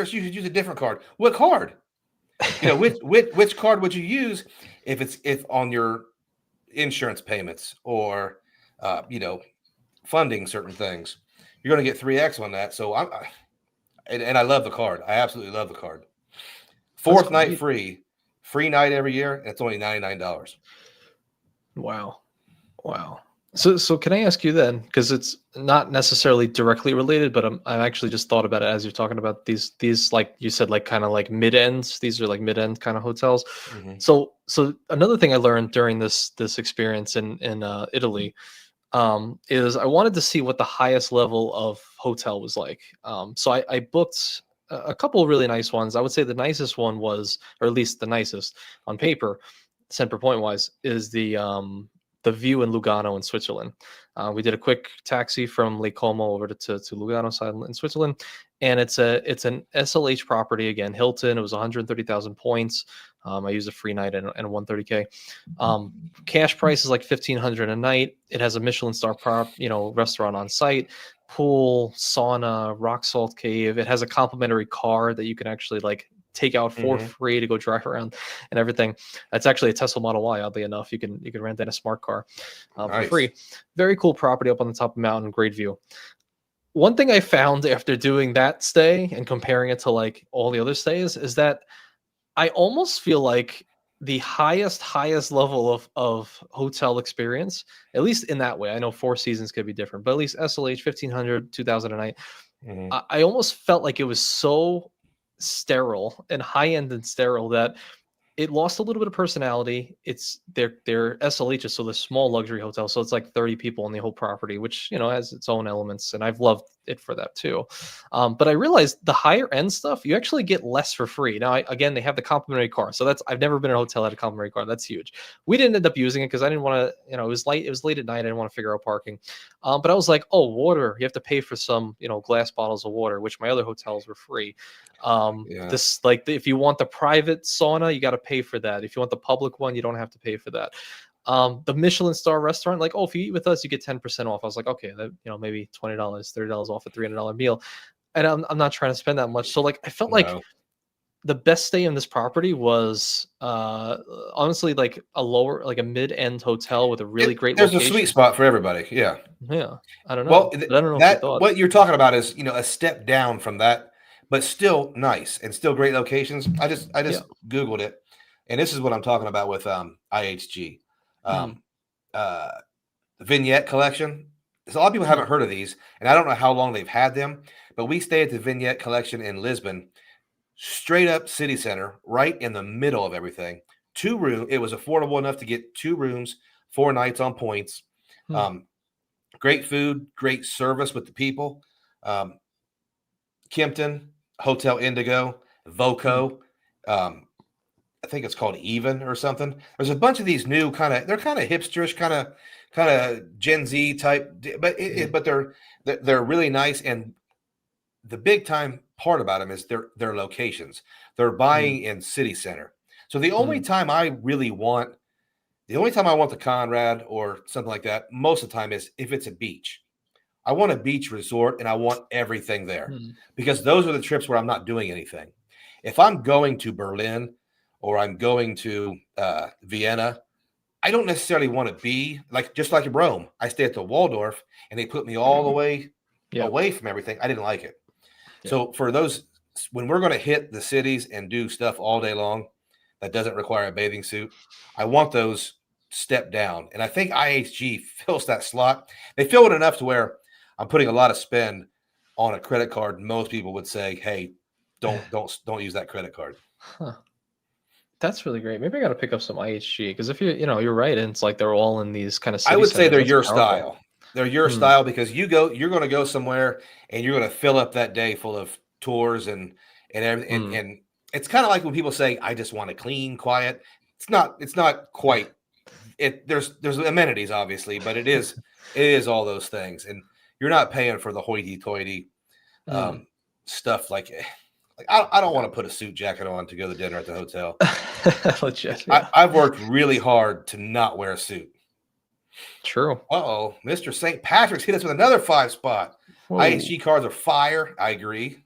a different card. What card? Which card would you use if on your insurance payments or funding certain things? You're going to get 3x on that. So and I love the card. I absolutely love the card. 4th night free night every year, and it's only $99. Wow. So can I ask you then, because it's not necessarily directly related, but I actually just thought about it as you're talking about these like you said, like kind of like mid ends. These are like mid end kind of hotels. So another thing I learned during this experience in Italy is I wanted to see what the highest level of hotel was like. So I booked a couple of really nice ones. I would say the nicest one was, or at least the nicest on paper, cent per point wise, is the view in Lugano in Switzerland. We did a quick taxi from Lake Como over to Lugano side in Switzerland, and it's an SLH property again, Hilton. It was 130,000 points. I used a free night and a 130K. Cash price is like 1,500 a night. It has a Michelin star restaurant on site, pool, sauna, rock salt cave. It has a complimentary car that you can actually like take out for free to go drive around and everything. That's actually a Tesla Model Y, oddly enough. You can rent in a smart car for free. Very cool property up on the top of the mountain, great view. One thing I found after doing that stay and comparing it to like all the other stays is that I almost feel like the highest level of hotel experience, at least in that way. I know Four Seasons could be different, but at least SLH 1,500, 2,000 a night. I almost felt like it was so sterile and high end and sterile that it lost a little bit of personality. It's their SLHs, so the small luxury hotel. So it's like 30 people on the whole property, which has its own elements, and I've loved it for that too. But I realized the higher end stuff, you actually get less for free. Now, again, they have the complimentary car, so I've never been in a hotel that had a complimentary car. That's huge. We didn't end up using it because I didn't want to. It was late at night. I didn't want to figure out parking. But I was like, oh, water. You have to pay for some glass bottles of water, which my other hotels were free. This if you want the private sauna, you got to pay for that. If you want the public one, you don't have to pay for that. The Michelin star restaurant, like, oh, if you eat with us, you get 10% off. I was like, okay, that, maybe $20, $30 off a $300 meal. And I'm not trying to spend that much. So like, I felt like the best stay in this property was honestly like a mid-end hotel with a really great location. There's a sweet spot for everybody. Yeah. I don't know. Well, I don't know if you thought. What you're talking about is, a step down from that, but still nice and still great locations. I just Googled it, and this is what I'm talking about with IHG. Vignette Collection. So a lot of people haven't heard of these, and I don't know how long they've had them, but we stay at the Vignette Collection in Lisbon, straight up city center, right in the middle of everything. 2 room. It was affordable enough to get 2 rooms, 4 nights on points. Great food, great service with the people. Kimpton, Hotel Indigo, Voco. I think it's called Even or something. There's a bunch of these new they're kind of hipsterish, kind of Gen Z type, but but they're really nice. And the big time part about them is their locations. They're buying in city center. So the only time I want the Conrad or something like that, most of the time is if it's a beach. I want a beach resort and I want everything there because those are the trips where I'm not doing anything. If I'm going to Berlin or I'm going to Vienna, I don't necessarily want to be just like in Rome. I stay at the Waldorf and they put me all the way away from everything. I didn't like it. Yeah. So for those, when we're going to hit the cities and do stuff all day long that doesn't require a bathing suit, I want those step down. And I think IHG fills that slot. They fill it enough to where I'm putting a lot of spend on a credit card. Most people would say, "Hey, don't use that credit card." Huh. That's really great. Maybe I got to pick up some IHG because if you're right, and it's like they're all in these kind of city I would say centers. they're That's your powerful. style. They're your style because you're going to go somewhere and you're going to fill up that day full of tours and everything. And it's kind of like when people say, "I just want to clean, quiet." It's not quite it. There's amenities obviously, but it is all those things, and you're not paying for the hoity-toity stuff like I don't want to put a suit jacket on to go to dinner at the hotel. Legit, yeah. I've worked really hard to not wear a suit. True. Uh-oh, Mr. St. Patrick's hit us with another 5 spot. Whoa. IHG cards are fire. I agree.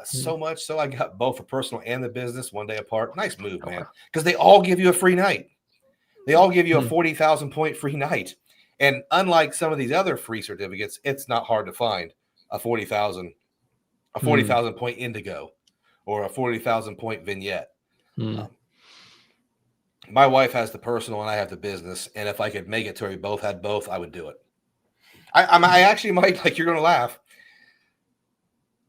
So much so I got both for personal and the business one day apart. Nice move, man. Because they all give you a free night. They all give you a 40,000 point free night. And unlike some of these other free certificates, it's not hard to find a 40,000 point Indigo or a 40,000 point vignette. My wife has the personal and I have the business. And if I could make it to where we both had both, I would do it. I actually might, like, you're going to laugh.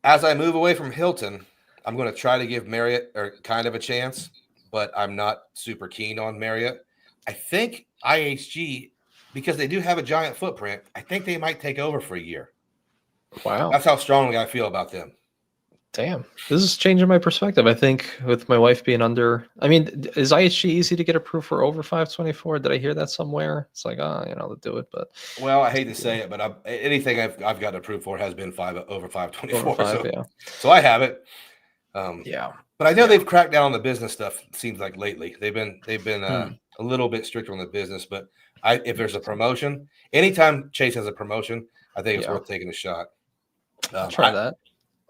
As I move away from Hilton, I'm going to try to give Marriott kind of a chance, but I'm not super keen on Marriott. I think IHG, because they do have a giant footprint, I think they might take over for a year. Wow. That's how strongly I feel about them. Damn. This is changing my perspective. I think with my wife being under, I mean, is IHG easy to get approved for over 524? Did I hear that somewhere? It's like, they'll do it, but. Well, I hate to say it, but anything I've got approved for has been over 524. Over 5, so I have it. Yeah. But I know they've cracked down on the business stuff, it seems like lately. They've been a little bit stricter on the business, but if there's a promotion, anytime Chase has a promotion, I think it's worth taking a shot. I'll try that.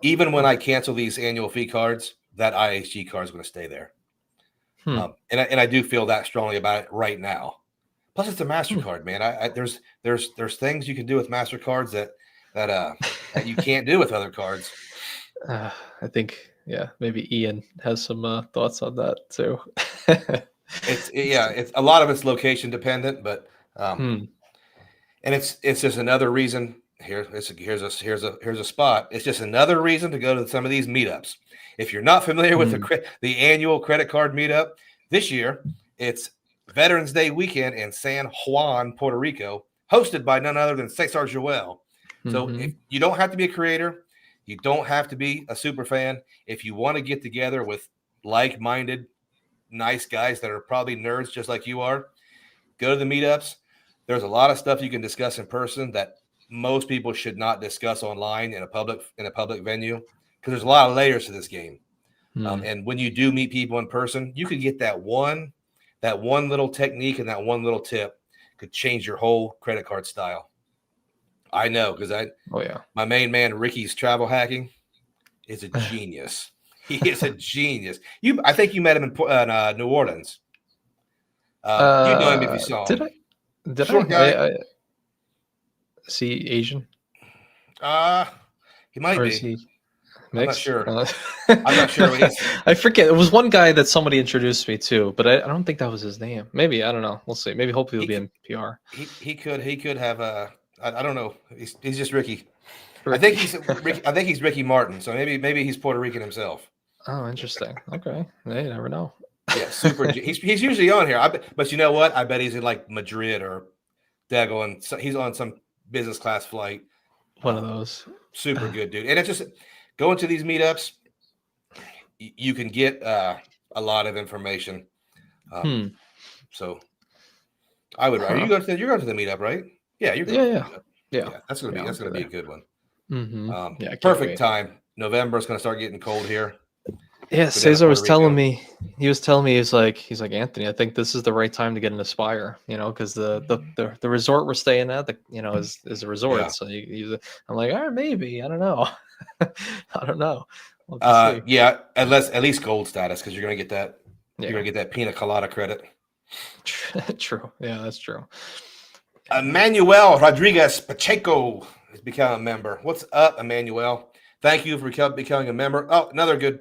Even when I cancel these annual fee cards, that IHG card is going to stay there. And I do feel that strongly about it right now. Plus, it's a MasterCard, man. There's things you can do with MasterCards that you can't do with other cards. I think, maybe Ian has some thoughts on that too. It's a lot of it's location dependent, but and it's just another reason. Here's a spot. It's just another reason to go to some of these meetups. If you're not familiar with the annual credit card meetup, this year it's Veterans Day weekend in San Juan, Puerto Rico, hosted by none other than Cesar Joel. So if you don't have to be a creator, you don't have to be a super fan. If you want to get together with like-minded, nice guys that are probably nerds just like you are, go to the meetups. There's a lot of stuff you can discuss in person that most people should not discuss online in a public venue, because there's a lot of layers to this game. And when you do meet people in person, you could get that one little technique and that one little tip could change your whole credit card style. I know, because my main man Ricky's travel hacking is a genius. He is a genius. I think you met him in New Orleans. You know him if you saw him. Did Short guy. Is he Asian? He might or be. Is he I'm not sure. I'm not sure what he's. I forget. It was one guy that somebody introduced me to, but I don't think that was his name. Maybe, I don't know. We'll see. Maybe hopefully he'll be in PR. He could have I don't know. He's just Ricky. I think he's Ricky Martin. So maybe he's Puerto Rican himself. Oh, interesting. Okay. Hey, you never know. Yeah, super. He's usually on here. But you know what? I bet he's in like Madrid or Dago, and he's on some business class flight. One of those. Super good dude. And it's just going to these meetups. You can get a lot of information. So I would. You're going to the meetup, right? Yeah, you're going. Yeah. That's gonna be a good one. Perfect Perfect time. November is going to start getting cold here. Yeah, go down to Cesar Puerto was telling Rico. me. He was telling me he's like Anthony. I think this is the right time to get an Aspire. Because the resort we're staying at, is a resort. Yeah. So I'm like, all right, maybe. I don't know. I don't know. We'll have to see. Yeah, unless at least gold status, because you're gonna get that. You're Yeah. gonna get that pina colada credit. True. Yeah, that's true. Emmanuel Rodriguez Pacheco has become a member. What's up, Emmanuel? Thank you for becoming a member. Oh, another good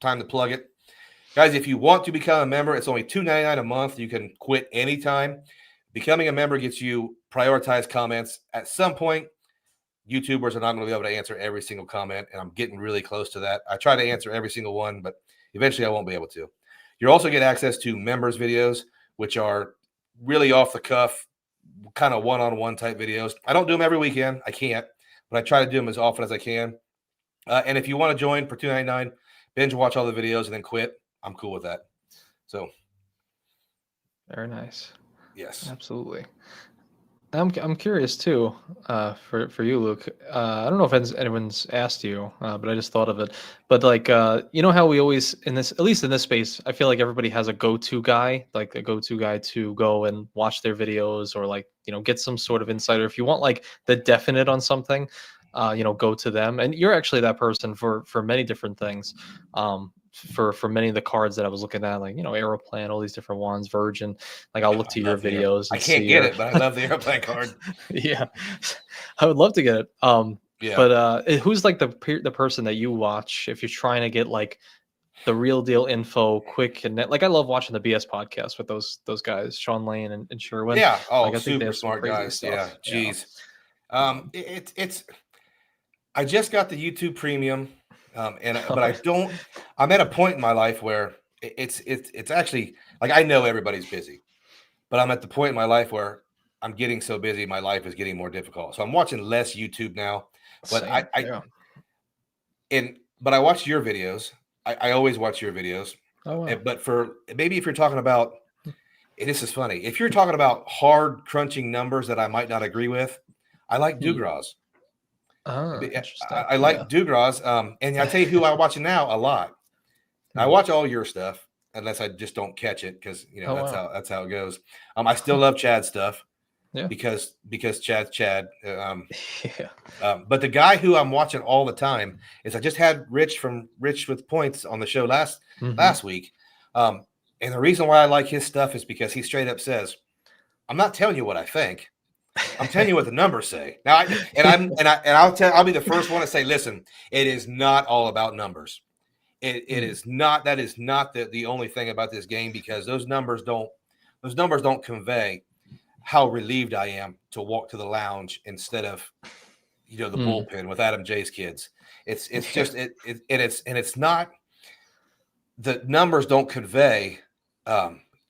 time to plug it. Guys, if you want to become a member, it's only $2.99 a month. You can quit anytime. Becoming a member gets you prioritized comments. At some point, YouTubers are not going to be able to answer every single comment, and I'm getting really close to that. I try to answer every single one, but eventually I won't be able to. You also get access to members videos, which are really off the cuff, kind of one-on-one type videos. I don't do them every weekend. I can't, but I try to do them as often as I can. And if you want to join for $2.99, binge watch all the videos and then quit, I'm cool with that. So, Very nice. yes. Absolutely. I'm curious too, for you, Luke. I don't know if anyone's asked you, but I just thought of it. But like, how we always in this, at least in this space, I feel like everybody has a go-to guy, like a go-to guy to go and watch their videos or like, get some sort of insight. Or if you want like the definite on something, go to them. And you're actually that person for many different things. For many of the cards that I was looking at, like Aeroplan, all these different ones, Virgin. Like I'll look I to your love the air. videos I and can't see get your it, but I love the airplane card. yeah, I would love to get it. Yeah. But who's like the person that you watch if you're trying to get like the real deal info, quick and net? Like I love watching the BS podcast with those guys, Sean Lane and Sherwin. Yeah. Oh, Like I think they super have some smart crazy guys. Yeah. stuff. Yeah. Geez. It's. I just got the YouTube Premium, but I don't. I'm at a point in my life where it's actually like I know everybody's busy, but I'm at the point in my life where I'm getting so busy, my life is getting more difficult. So I'm watching less YouTube now. But Same. Yeah. but I watch your videos. I always watch your videos. Oh wow. But for maybe if you're talking about, and this is funny, if you're talking about hard crunching numbers that I might not agree with, I like Hmm. Dugras. Interesting. I like Dugras. And I tell you who I'm watching now a lot. I watch all your stuff unless I just don't catch it because Oh wow. that's how it goes. I still love Chad's stuff Yeah. because Chad's Chad. Yeah. But the guy who I'm watching all the time is I just had Rich with Points on the show last week. And the reason why I like his stuff is because he straight up says, "I'm not telling you what I think. I'm telling you what the numbers say." Now, I'll be the first one to say, listen, it is not all about numbers. It is not. That is not the only thing about this game because those numbers don't convey how relieved I am to walk to the lounge instead of the bullpen with Adam J's kids. It's just it's not, the numbers don't convey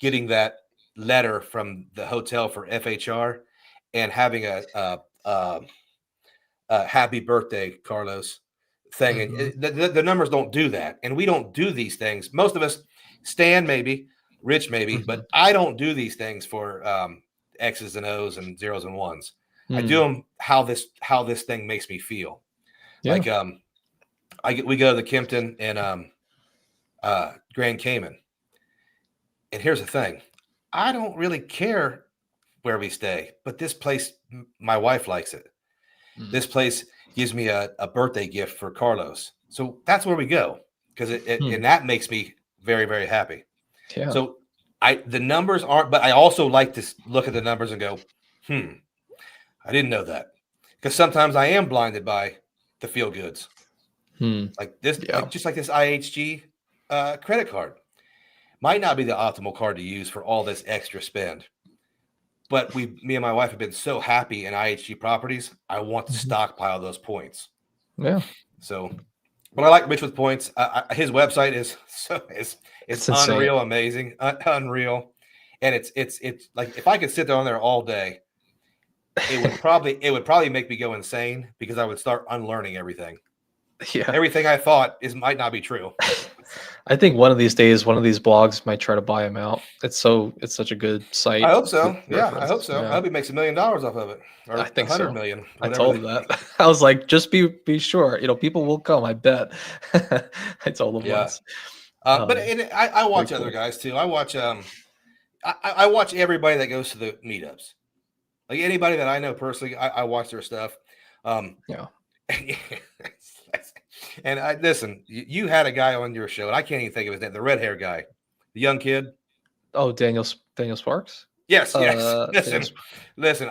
getting that letter from the hotel for FHR and having a happy birthday, Carlos thing. And the numbers don't do that. And we don't do these things. Most of us, Stan maybe, Rich maybe, but I don't do these things for X's and O's and zeros and ones. I do them how this thing makes me feel. Yeah. Like we go to the Kimpton and Grand Cayman. And here's the thing. I don't really care where we stay, but this place, my wife likes it. This place gives me a birthday gift for Carlos. So that's where we go because and that makes me very, very happy. Yeah. So the numbers aren't, but I also like to look at the numbers and go, I didn't know that. Because sometimes I am blinded by the feel goods. Like this, just like this IHG credit card. Might not be the optimal card to use for all this extra spend. But me and my wife have been so happy in IHG properties. I want to stockpile those points. Yeah. So, but I like Rich with Points. His website is it's unreal, amazing, unreal, and it's like if I could sit on there all day, it would probably make me go insane because I would start unlearning everything. Yeah. Everything I thought might not be true. I think one of these days, one of these blogs might try to buy him out. It's such a good I site, hope good so. Yeah, I hope reference. so. I Yeah, hope he makes $1 million off of it, I or a think hundred so. million, I whatever. told him that. I was like, just be sure. People will come. I bet. I told him Yeah. once. But Um, I Very watch other cool. guys too. I watch I watch everybody that goes to the meetups. Like anybody that I know personally, I watch their stuff. Um, Yeah. and I listen. You had a guy on your show, and I can't even think of his name. The red hair guy, the young kid. Oh, Daniel Sparks. Yes, yes. Daniel. Listen.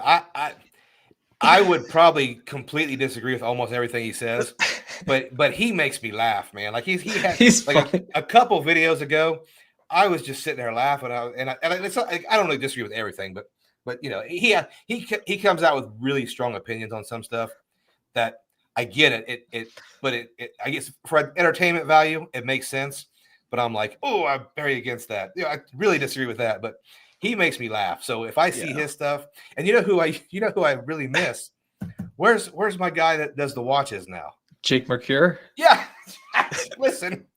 I would probably completely disagree with almost everything he says, but he makes me laugh, man. Like he had He's like funny. a couple videos ago, I was just sitting there laughing. It's not, I don't really disagree with everything, but he comes out with really strong opinions on some stuff that I get it. I guess for entertainment value, it makes sense. But I'm like, oh, I'm very against that. I really disagree with that. But he makes me laugh. So if I see Yeah. his stuff, and you know who I really miss. Where's my guy that does the watches now? Jake Mercure. Yeah, listen,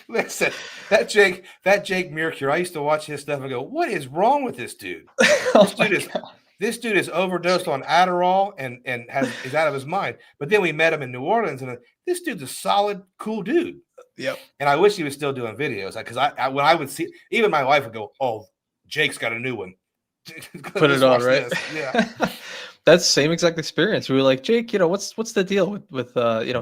listen. That Jake Mercure. I used to watch his stuff and go, what is wrong with this dude? This Oh my dude is god. this dude is overdosed Jake. on Adderall and is out of his mind. But then we met him in New Orleans, and this dude's a solid, cool dude. Yep. And I wish he was still doing videos because when I would see, even my wife would go, "Oh, Jake's got a new one. Put it Let's on, watch right? this." Yeah, That's same exact experience. We were like, Jake, what's the deal with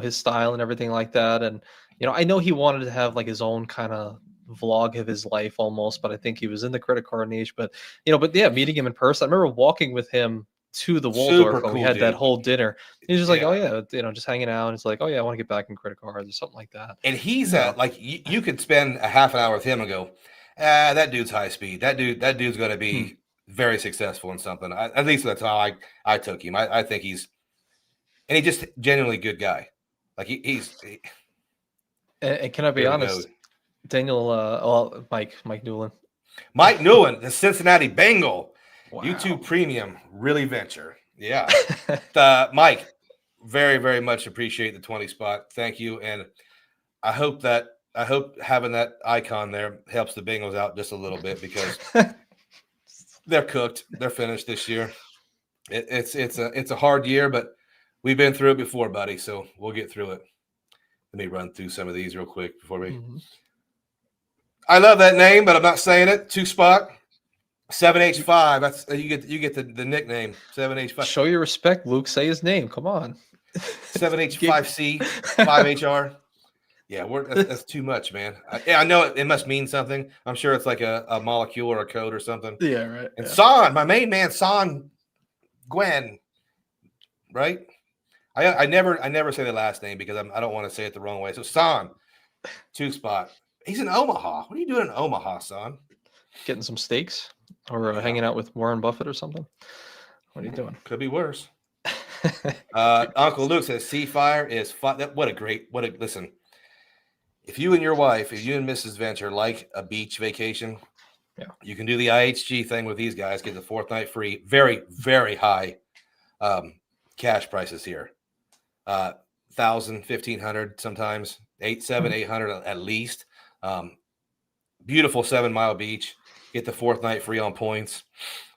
his style and everything like that. And I know he wanted to have like his own kind of vlog of his life almost, but I think he was in the credit card niche. But yeah, meeting him in person. I remember walking with him to the super Waldorf when we cool had that dude. whole dinner. He's just like, oh Yeah. yeah, just hanging out. It's like, oh yeah, I want to get back in credit cards or something like that. And he's Yeah. like you could spend a half an hour with him and go, that dude's high speed. That dude's going to Hmm. be very successful in something. At least that's how I took him. I think he's just genuinely good guy. Like And can I be there we go. honest, Daniel? Well, Mike Newland. Mike Newland, the Cincinnati Bengal, Wow. YouTube Premium, really venture. Yeah, Mike, very very much appreciate the 20 spot. Thank you, and I hope having that icon there helps the Bengals out just a little bit because they're cooked. They're finished this year. It's a hard year, but we've been through it before, buddy. So we'll get through it. Let me run through some of these real quick before we. Mhm. I love that name, but I'm not saying it. 2 spot 7H5. That's you get the nickname 7H5. Show your respect, Luke. Say his name. Come on. 7H5C 5HR. Yeah, that's too much, man. I know it must mean something. I'm sure it's like a molecule or a code or something. Yeah, right. And Yeah. Son, my main man, Son Gwen, right? I never say the last name because I don't want to say it the wrong way. So Son, 2 spot. He's in Omaha. What are you doing in Omaha, Son? Getting some steaks or Yeah. hanging out with Warren Buffett or something. What are you doing? Could be worse. Uncle Luke says Sea Fire is fun. Listen. If you and your wife, if you and Mrs. Venture like a beach vacation, Yeah. you can do the IHG thing with these guys. Get the 4th night free. Very, very high cash prices here. 1,000, 1,500 sometimes, 800 at least. Beautiful 7-mile beach. Get the 4th night free on points.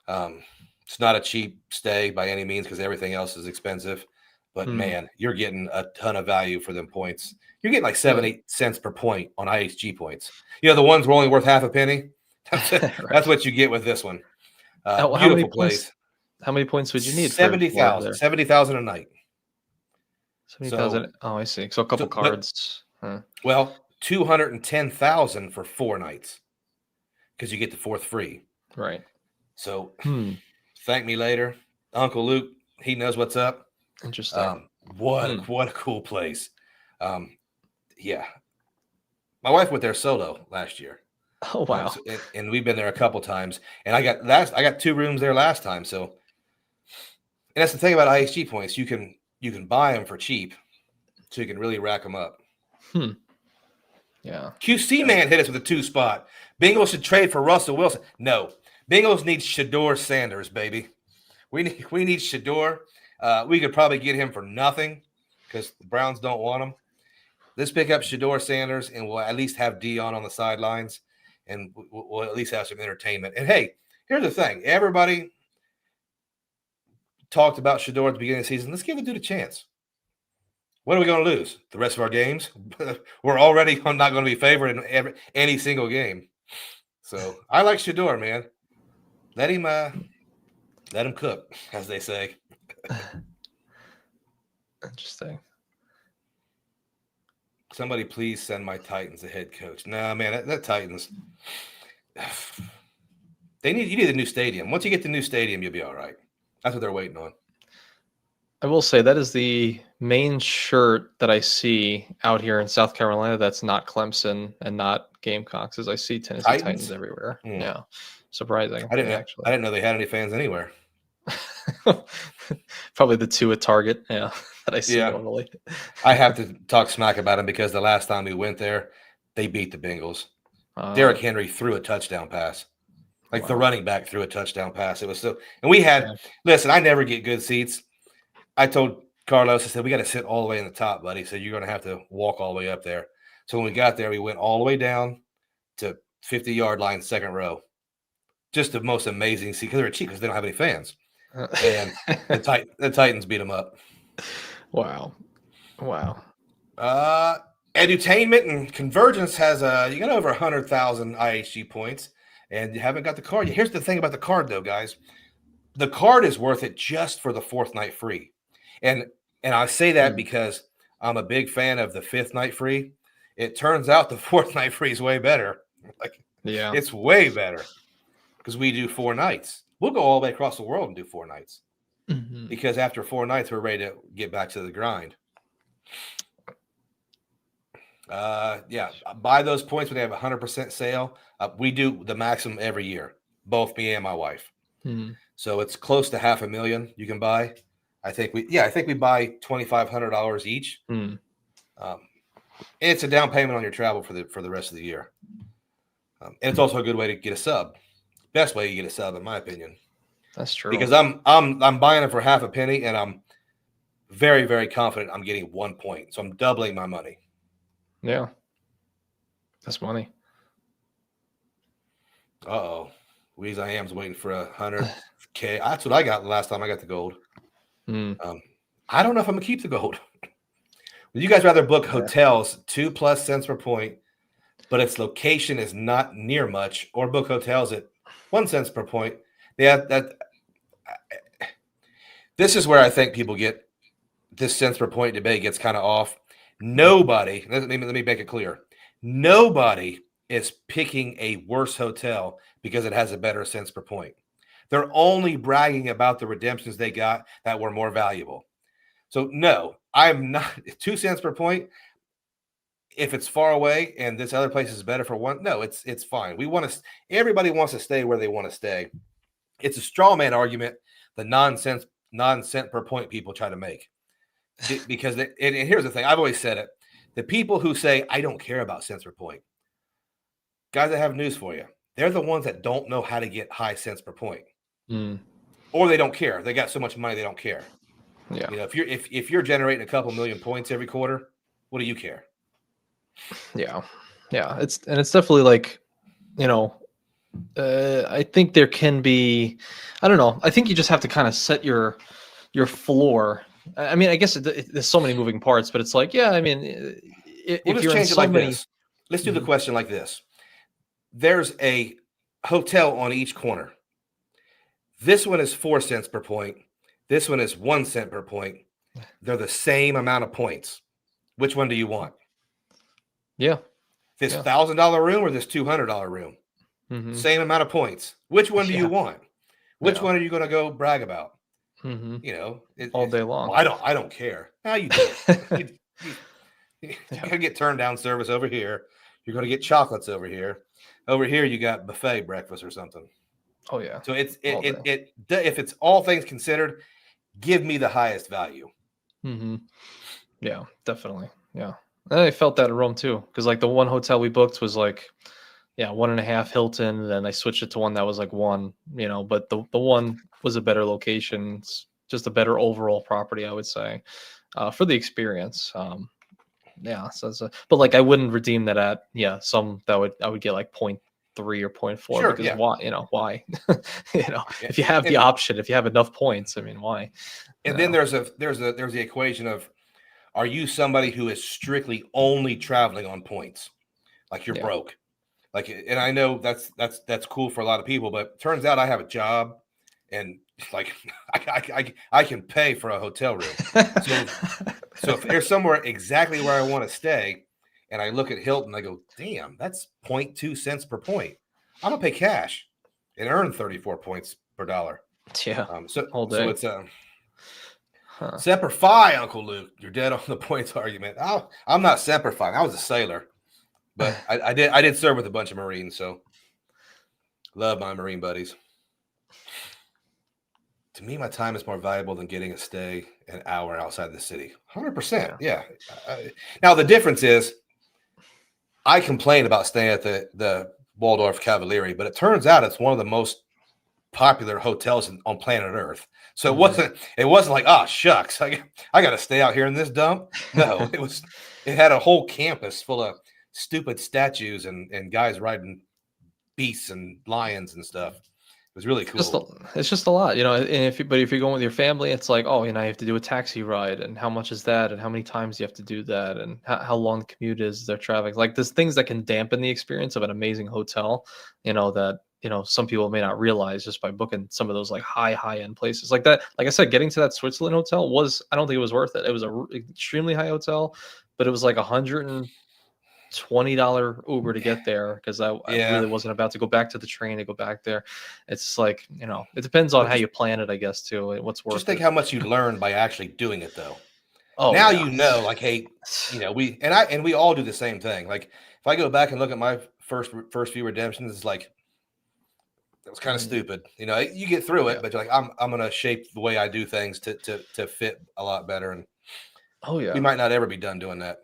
It's not a cheap stay by any means because everything else is expensive. But man, you're getting a ton of value for them points. You're getting like 7-8 cents per point on IHG points. The ones were only worth half a penny. That's what you get with this one. Beautiful place. How many points would you need? 70,000. 70,000 a night. 70,000. Oh, I see. So a couple cards. Well, 210,000 for 4 nights because you get the 4th free. Right. So thank me later. Uncle Luke, he knows what's up. Interesting. What a cool place. Yeah. My wife went there solo last year. Oh wow. And we've been there a couple times. And I got 2 rooms there last time. So, and that's the thing about IHG points. You can buy them for cheap, so you can really rack them up. Yeah. QC man hit us with a 2 spot. Bengals should trade for Russell Wilson. No, Bengals need Shador Sanders, baby. We need Shador. We could probably get him for nothing because the Browns don't want him. Let's pick up Shador Sanders, and we'll at least have Dion on the sidelines, and we'll at least have some entertainment. And hey, here's the thing: everybody talked about Shador at the beginning of the season. Let's give the dude a chance. What are we going to lose? The rest of our games? We're already not going to be favored in any single game. So I like Shador, man. Let him cook, as they say. Interesting. Somebody please send my Titans a head coach. Nah, man, that Titans. You need a new stadium. Once you get the new stadium, you'll be all right. That's what they're waiting on. I will say that is the main shirt that I see out here in South Carolina that's not Clemson and not Gamecocks, as I see Tennessee Titans everywhere. Yeah. Surprising. I didn't know they had any fans anywhere. Probably the two at Target, that I see normally. I have to talk smack about them because the last time we went there, they beat the Bengals. Derrick Henry threw a touchdown pass. Like the running back threw a touchdown pass. It was so, and we had, listen, I never get good seats. I told Carlos, I said, we got to sit all the way in the top, buddy. So you're going to have to walk all the way up there. So when we got there, we went all the way down to 50-yard line, second row. Just the most amazing seat because they're cheap because they don't have any fans. And the Titans beat them up. Wow. Edutainment and Convergence has you got over 100,000 IHG points, and you haven't got the card yet. Here's the thing about the card, though, guys. The card is worth it just for the fourth night free, and I say that because I'm a big fan of the fifth night free. It turns out the fourth night free is way better. It's way better because we do 4 nights. We'll go all the way across the world and do 4 nights because after 4 nights, we're ready to get back to the grind. Buy those points when they have 100% sale. We do the maximum every year, both me and my wife. So it's close to $500,000 you can buy. I think we buy $2,500 each. And it's a down payment on your travel for the rest of the year. And it's also a good way to get a sub. Best way to get a sub, in my opinion. That's true. Because I'm buying it for half a penny, and I'm very, very confident I'm getting 1 point. So I'm doubling my money. Yeah. That's money. Uh-oh. Weez I Am's waiting for 100K. That's what I got the last time I got the gold. I don't know if I'm going to keep the gold. Would you guys rather book hotels 2+ cents per point, but its location is not near much, or book hotels at 1 cent per point? This is where I think people get this cents per point debate gets kind of off. Nobody, let me make it clear. Nobody is picking a worse hotel because it has a better cents per point. They're only bragging about the redemptions they got that were more valuable. So no, I'm not 2 cents per point. If it's far away and this other place is better for one, no, it's fine. Everybody wants to stay where they want to stay. It's a straw man argument the non-cent per point people try to make. Because and here's the thing, I've always said it. The people who say, I don't care about cents per point, guys, I have news for you. They're the ones that don't know how to get high cents per point. Or they don't care. They got so much money they don't care. Yeah. If you're generating a couple million points every quarter, what do you care? Yeah. It's definitely like, I think there can be, I don't know. I think you just have to kind of set your floor. I mean, I guess there's so many moving parts, but it's like, I mean, if you're in so many. This. Let's do the question like this. There's a hotel on each corner. This one is 4 cents per point. This one is 1 cent per point. They're the same amount of points. Which one do you want? Yeah. This $1,000 room or this $200 room? Same amount of points. Which one do you want? Which one are you going to go brag about? All day long. Well, I don't care. Now you do. You're going to get turned down service over here. You're going to get chocolates over here. Over here, you got buffet breakfast or something. Oh yeah. So if it's all things considered, give me the highest value. Yeah, definitely. Yeah, I felt that in Rome too, because like the one hotel we booked was like, 1.5 Hilton. Then I switched it to one that was like 1. But the one was a better location. It's just a better overall property, I would say, for the experience. Yeah. But like I wouldn't redeem that at some that I would get like 0.3 or 0.4 Sure, because yeah, why? Why? yeah. If you have the And option, if you have enough points, I mean, why? and then Yeah. there's the equation of, are you somebody who is strictly only traveling on points, like you're Yeah. broke? Like, and I know that's cool for a lot of people, but turns out I have a job, and like I can pay for a hotel room. So if there's somewhere exactly where I want to stay, and I look at Hilton, I go, damn, that's 0.2 cents per point. I'm gonna pay cash and earn 34 points per dollar. Yeah. So All so day. it's Huh. Semper Fi, Uncle Luke. You're dead on the points argument. I'm not Semper Fi. I was a sailor, but I did serve with a bunch of Marines, so love my Marine buddies. To me, my time is more valuable than getting a stay an hour outside the city. 100%. Yeah. Yeah. Now the difference is, I complain about staying at the Waldorf Cavalieri, but it turns out it's one of the most popular hotels on planet Earth. So it Hmm. wasn't it wasn't like, oh shucks, I got to stay out here in this dump. No, it had a whole campus full of stupid statues and guys riding beasts and lions and stuff. It was really Just cool. it's just a lot, and if you're going with your family, it's like, oh, you have to do a taxi ride, and how much is that, and how many times you have to do that, and how long the commute is, their traffic. Like there's things that can dampen the experience of an amazing hotel, that some people may not realize just by booking some of those like high end places like that. Like I said, getting to that Switzerland hotel I don't think it was worth it. It was a extremely high hotel, but it was like $120 Uber to get there because I Yeah. really wasn't about to go back to the train to go back there. It's like, it depends on Well, how just you plan it, I guess, too, and what's just worth think it. how much you learn by actually doing it, though. Oh Now yeah. like, hey, we all do the same thing. Like, if I go back and look at my first few redemptions, it's like, it was kind of Mm, stupid. You get through it, yeah. but you're like, I'm gonna shape the way I do things to fit a lot better, and Oh we yeah. might not ever be done doing that.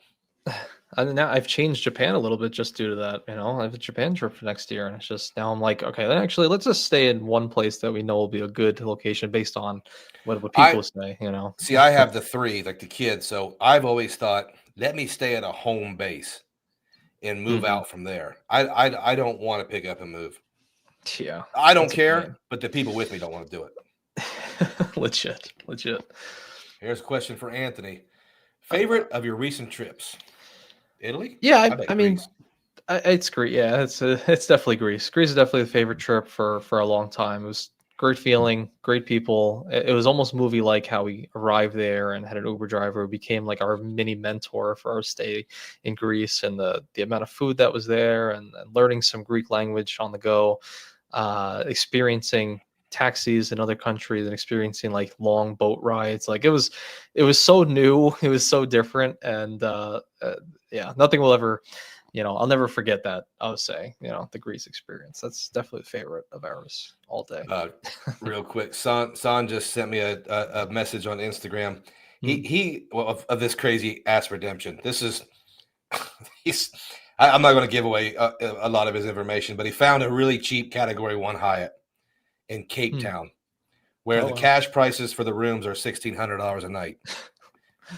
And now I've changed Japan a little bit just due to that. I have a Japan trip for next year, and it's just now I'm like, okay, then actually let's just stay in one place that we know will be a good location based on what I people say. see. I have the three, like the kids, so I've always thought, let me stay at a home base and move Hmm. out from there. I don't want to pick up and move. Yeah, I don't that's a care, pain. but the people with me don't want to do it. Legit, legit. Here's a question for Anthony. All right. Favorite of your recent trips? Italy? Yeah, I I bet mean, Greece. it's Greece. Yeah, it's definitely Greece. Greece is definitely the favorite trip for a long time. It was great feeling, great people. It was almost movie like how we arrived there and had an Uber driver who became like our mini mentor for our stay in Greece, and the amount of food that was there, and learning some Greek language on the go, experiencing taxis in other countries and experiencing like long boat rides. Like it was so new, it was so different, and yeah, nothing will ever, I'll never forget that. I would say, the Greece experience. That's definitely a favorite of ours all day. Uh, Real quick, San just sent me a message on Instagram. Mm, Well, of this crazy ass redemption. This is he's. I'm not going to give away a lot of his information, but he found a really cheap Category 1 Hyatt in Cape mm. Town, where Oh the wow. cash prices for the rooms are $1,600 a night.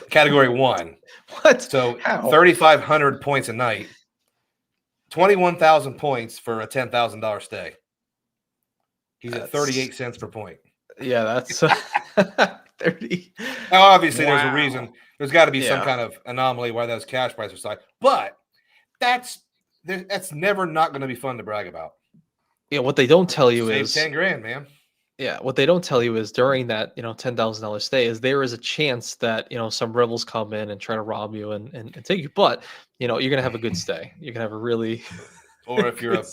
Category 1, What? so How? 3,500 points a night, 21,000 points for a $10,000 stay. He's at That's 38 cents per point. yeah. That's 30. Now, obviously, there's a Wow. reason. There's got to be some Yeah. kind of anomaly why those cash prices are high. But that's that's never not going to be fun to brag about. Yeah. What they don't tell you Save is 10 grand, man. Yeah, what they don't tell you is during that, $10,000 stay is there is a chance that, some rebels come in and try to rob you and take you. But, you're gonna have a good stay. You're gonna have a really Or if you're good a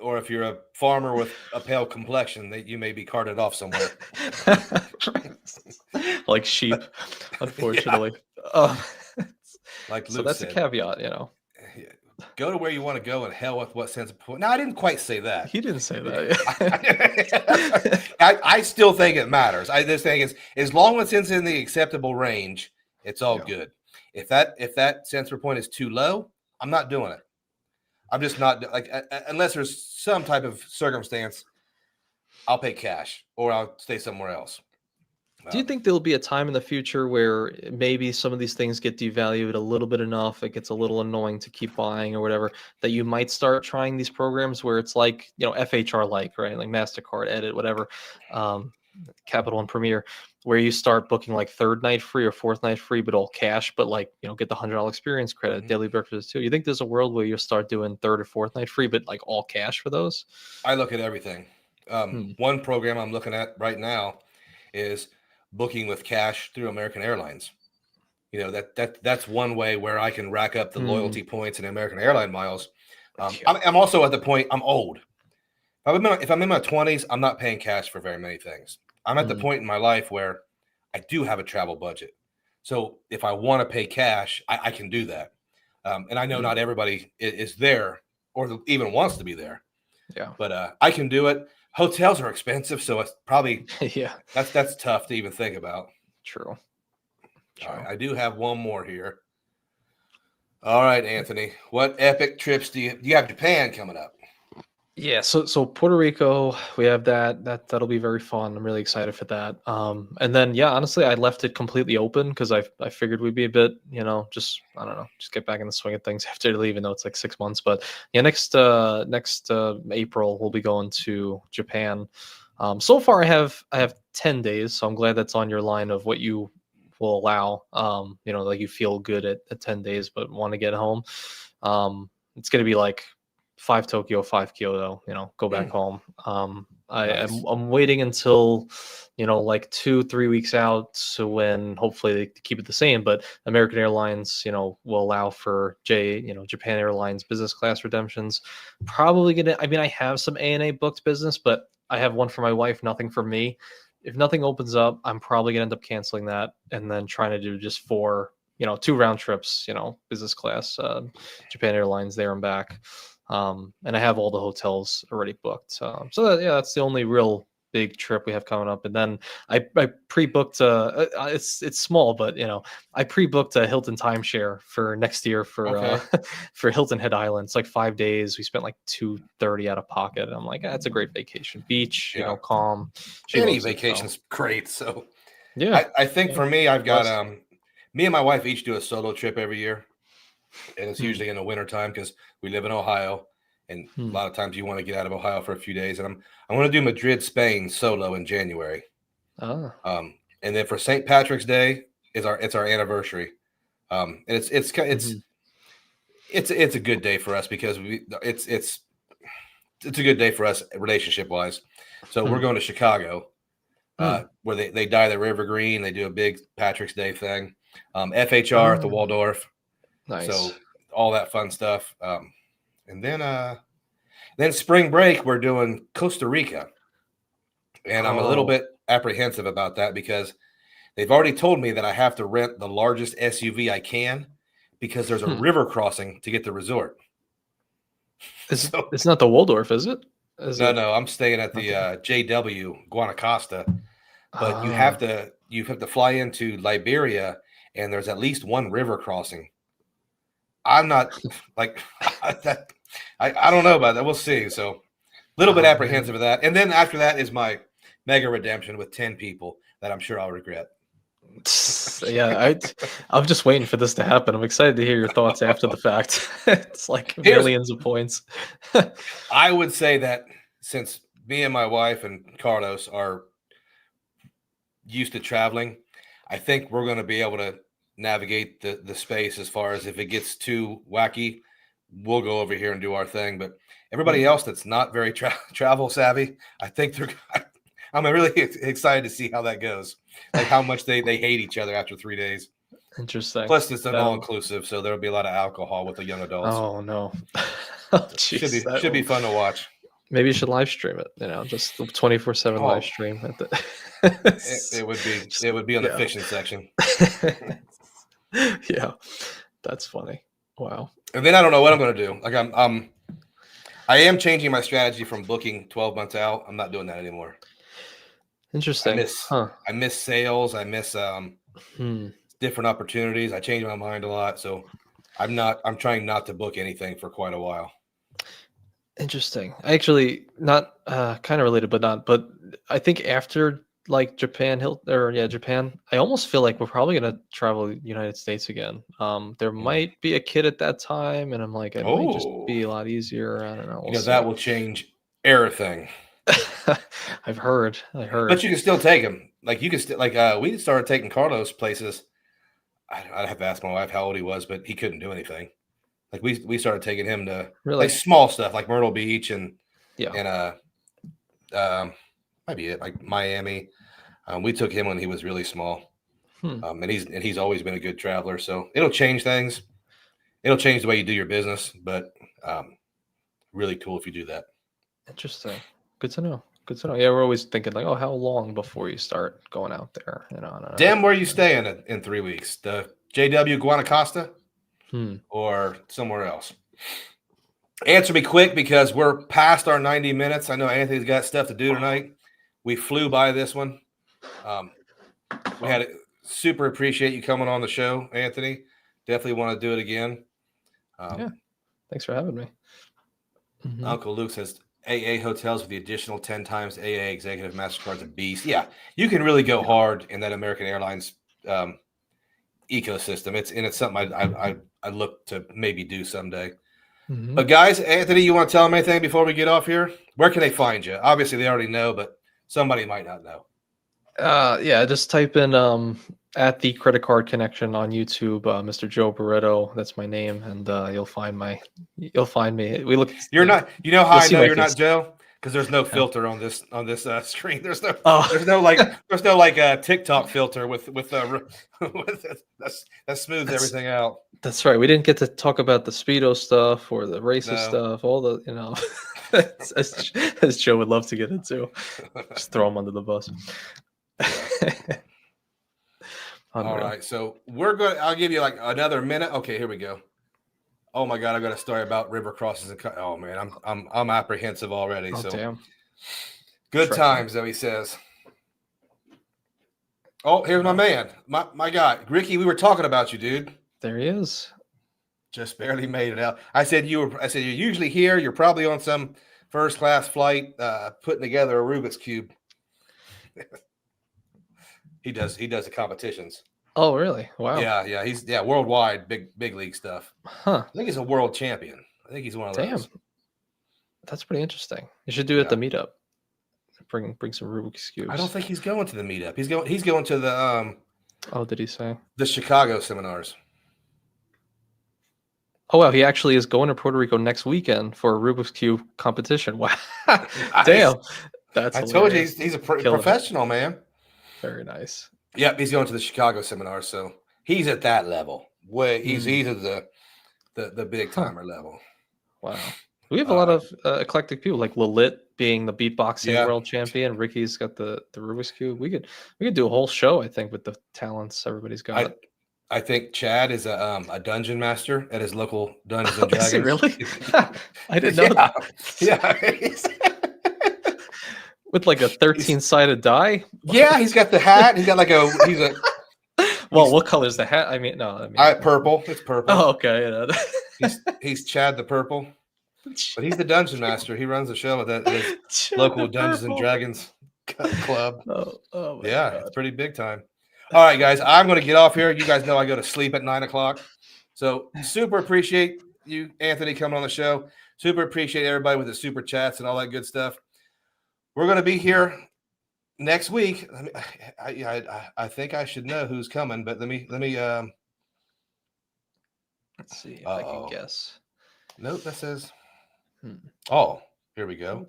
or if you're a farmer with a pale complexion, that you may be carted off somewhere. like sheep, Yeah, unfortunately. Um, like so Luke that's a said, caveat. go to where you want to go and hell with what sense of point. Now, I didn't quite say that. He didn't say that. I still think it matters. I just think as long as it's in the acceptable range, it's all Yeah. good. If that cents per point is too low, I'm not doing it. I'm just not like, unless there's some type of circumstance, I'll pay cash or I'll stay somewhere else. Do you think there'll be a time in the future where maybe some of these things get devalued a little bit enough, it gets a little annoying to keep buying or whatever, that you might start trying these programs where it's like, FHR like, right? Like MasterCard, Edit, whatever, um, Capital and Premier, where you start booking like third night free or fourth night free, but all cash, but like, get the $100 experience credit, Mhm. daily breakfast too. You think there's a world where you'll start doing third or fourth night free, but like all cash for those? I look at everything. Hmm. One program I'm looking at right now is booking with cash through American Airlines. That's one way where I can rack up the Hmm. loyalty points and American airline miles. Yeah. I'm also at the point I'm old. If I'm in my 20s, I'm not paying cash for very many things. I'm at the Hmm. point in my life where I do have a travel budget. So if I want to pay cash, I can do that. And I know Hmm. not everybody is there or even wants to be there, Yeah. but I can do it. Hotels are expensive, so it's probably Yeah. that's tough to even think about. True. All right, True. I do have one more here. All right, Anthony, what epic trips do you have? Japan coming up. Yeah, so Puerto Rico, we have that'll be very fun. I'm really excited for that. And then yeah, honestly, I left it completely open because I figured we'd be a bit, just I don't know, just get back in the swing of things after leave, even though it's like 6 months. But yeah, next April we'll be going to Japan. So far I have 10 days, so I'm glad that's on your line of what you will allow. Like you feel good at 10 days, but want to get home. It's gonna be like 5 Tokyo, 5 Kyoto, go back Mm, home. nice. I'm waiting until, like 2, 3 weeks out. So when hopefully they keep it the same, but American Airlines, will allow for Japan Airlines business class redemptions. Probably I mean, I have some ANA booked business, but I have one for my wife, nothing for me. If nothing opens up, I'm probably gonna end up canceling that and then trying to do just four, 2 round trips, business class, Japan Airlines there and back. And I have all the hotels already booked. Yeah, that's the only real big trip we have coming up. And then I pre-booked. It's small, but I pre-booked a Hilton timeshare for next year for Okay. for Hilton Head Island. It's like 5 days. We spent like 230 out of pocket. And I'm like, that's a great vacation. Beach, Yeah. calm. She Any loves it. So vacation's great. So yeah, I think yeah, for me, I've got blessed. me and my wife each do a solo trip every year, and it's Hmm, usually in the wintertime because we live in Ohio, and a hmm. lot of times you want to get out of Ohio for a few days. And I'm going to do Madrid, Spain solo in January. Ah. And then for St. Patrick's Day it's our anniversary. And Mhm. it's a good day for us because it's a good day for us relationship wise. So we're Hmm, going to Chicago, hmm. where they dye the river green. They do a big Patrick's Day thing. FHR at the Oh, Waldorf. nice. So all that fun stuff. And then spring break, we're doing Costa Rica. And I'm a little Oh. bit apprehensive about that because they've already told me that I have to rent the largest SUV I can because there's a Hmm. river crossing to get the resort. So It's not the Waldorf, is it? Is no, it? no, I'm staying at the Okay. JW Guanacosta, but you have Ah. to you have to fly into Liberia, and there's at least one river crossing. I'm not like that. I don't know about that. We'll see. So a little bit Oh man. apprehensive of that. And then after that is my mega redemption with 10 people that I'm sure I'll regret. Yeah, I'm just waiting for this to happen. I'm excited to hear your thoughts after the fact. It's like Here's millions of points. I would say that since me and my wife and Carlos are used to traveling, I think we're going to be able to navigate the space as far as if it gets too wacky, we'll go over here and do our thing. But everybody Hmm, else that's not very travel savvy, I think they're. I'm really excited to see how that goes. Like how much they hate each other after 3 days. interesting. Plus, it's an all That'll. inclusive, so there'll be a lot of alcohol with the young adults. Oh no. Oh So should jeez, be that should be will. fun to watch. Maybe you should live stream it. Just the 24/7 live Oh, stream at the. it would be Just it would be on the yeah. fiction section. Yeah, that's funny. Wow. And then I don't know what I'm going to do. Like I am changing my strategy from booking 12 months out. I'm not doing that anymore. I Interesting. miss Huh. I miss sales. I miss Hmm. different opportunities. I change my mind a lot, so I'm trying not to book anything for quite a while. Interesting. Actually, not kind of related, but not. But I think after like Japan, Japan. I almost feel like we're probably gonna travel the United States again. There might be a kid at that time, and I'm like, it might just Oh, be a lot easier. I don't know. We'll that see. will change everything. I heard. But you can still take him. Like you can still we started taking Carlos places. I'd have to ask my wife how old he was, but he couldn't do anything. Like we started taking him to really like small stuff like Myrtle Beach and yeah. might be it like Miami. We took him when he was really small, and he's always been a good traveler. So it'll change things. It'll change the way you do your business, but really cool if you do that. Interesting. Good to know. Good to know. Yeah, we're always thinking like, oh, how long before you start going out there? You know, I don't know. Damn, where are you staying in 3 weeks? The JW Guanacosta Hmm. or somewhere else? Answer me quick because we're past our 90 minutes. I know Anthony's got stuff to do tonight. We flew by this one. We had super appreciate you coming on the show, Anthony. Definitely want to do it again. Yeah. Thanks for having me. Uncle Luke says AA hotels with the additional 10 times AA executive MasterCard's a beast. Yeah, you can really go hard in that American Airlines ecosystem. It's something I look to maybe do someday. But guys, Anthony, you want to tell them anything before we get off here? Where can they find you? Obviously, they already know, but somebody might not know. Yeah, just type in at the Credit Card Connection on YouTube, Mr. Joe Barreto. That's my name, and you'll find me. We look. You're not. You know how I know you're face. not Joe? Because there's no filter on this screen. There's no. Oh. There's no like TikTok filter with that smooths everything out. That's right. We didn't get to talk about the Speedo stuff or the racist stuff. All the as Joe would love to get into. Just throw him under the bus. All right, so I'll give you like another minute. Okay, here we go. Oh my God, I got a story about river crosses and oh man, I'm apprehensive already. Oh, so damn. Good times, though, he says. Oh, here's my man, my guy, Ricky. We were talking about you, dude. There he is. Just barely made it out. I said you're usually here. You're probably on some first class flight, putting together a Rubik's cube. He does the competitions. Oh, really? Wow. Yeah. He's worldwide big league stuff. Huh. I think he's a world champion. I think he's one of those. That's pretty interesting. You should do it at the meetup. Bring some Rubik's cubes. I don't think he's going to the meetup. He's going to the Oh, did he say? The Chicago seminars. Oh wow, he actually is going to Puerto Rico next weekend for a Rubik's Cube competition. Wow. Damn. That's hilarious. Told you he's a professional, man. Very nice. Yep, he's going to the Chicago seminar, so he's at that level. He's at the big timer level. Wow. We have a lot of eclectic people, like Lalit being the beatboxing world champion. Ricky's got the Rubik's Cube. We could do a whole show, I think, with the talents everybody's got. I think Chad is a dungeon master at his local Dungeons and Dragons. Is he really? I didn't know that. Yeah. With like a 13-sided die? Yeah, he's got the hat. He's got well, what color is the hat? Purple. It's purple. Oh, okay. Yeah. he's Chad the Purple. But he's the dungeon master. He runs the show at his local Dungeons and Dragons club. Oh yeah, God. It's pretty big time. All right, guys, I'm going to get off here. You guys know I go to sleep at 9:00. So super appreciate you, Anthony, coming on the show. Super appreciate everybody with the super chats and all that good stuff. We're going to be here next week. I think I should know who's coming, but let me. Let's see if I can guess. Nope, that says. Oh, here we go.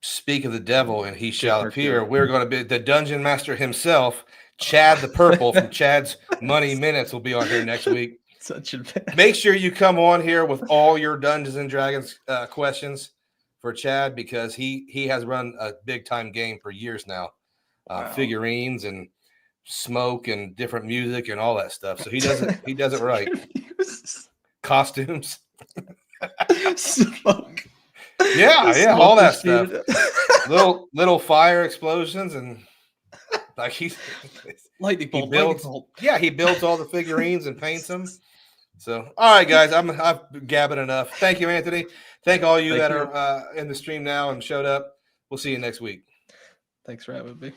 Speak of the devil, and he shall appear. We're going to be the dungeon master himself, Chad the Purple from Chad's Money Minutes will be on here next week. Make sure you come on here with all your Dungeons and Dragons questions for Chad, because he has run a big time game for years now. Figurines and smoke and different music and all that stuff. So he does it right. Costumes. Smoke. Yeah, all that stuff. little fire explosions and like he's lightning bolt. He builds all the figurines and paints them. So, all right, guys, I've gabbing enough. Thank you, Anthony. Thank all you that are in the stream now and showed up. We'll see you next week. Thanks for having me.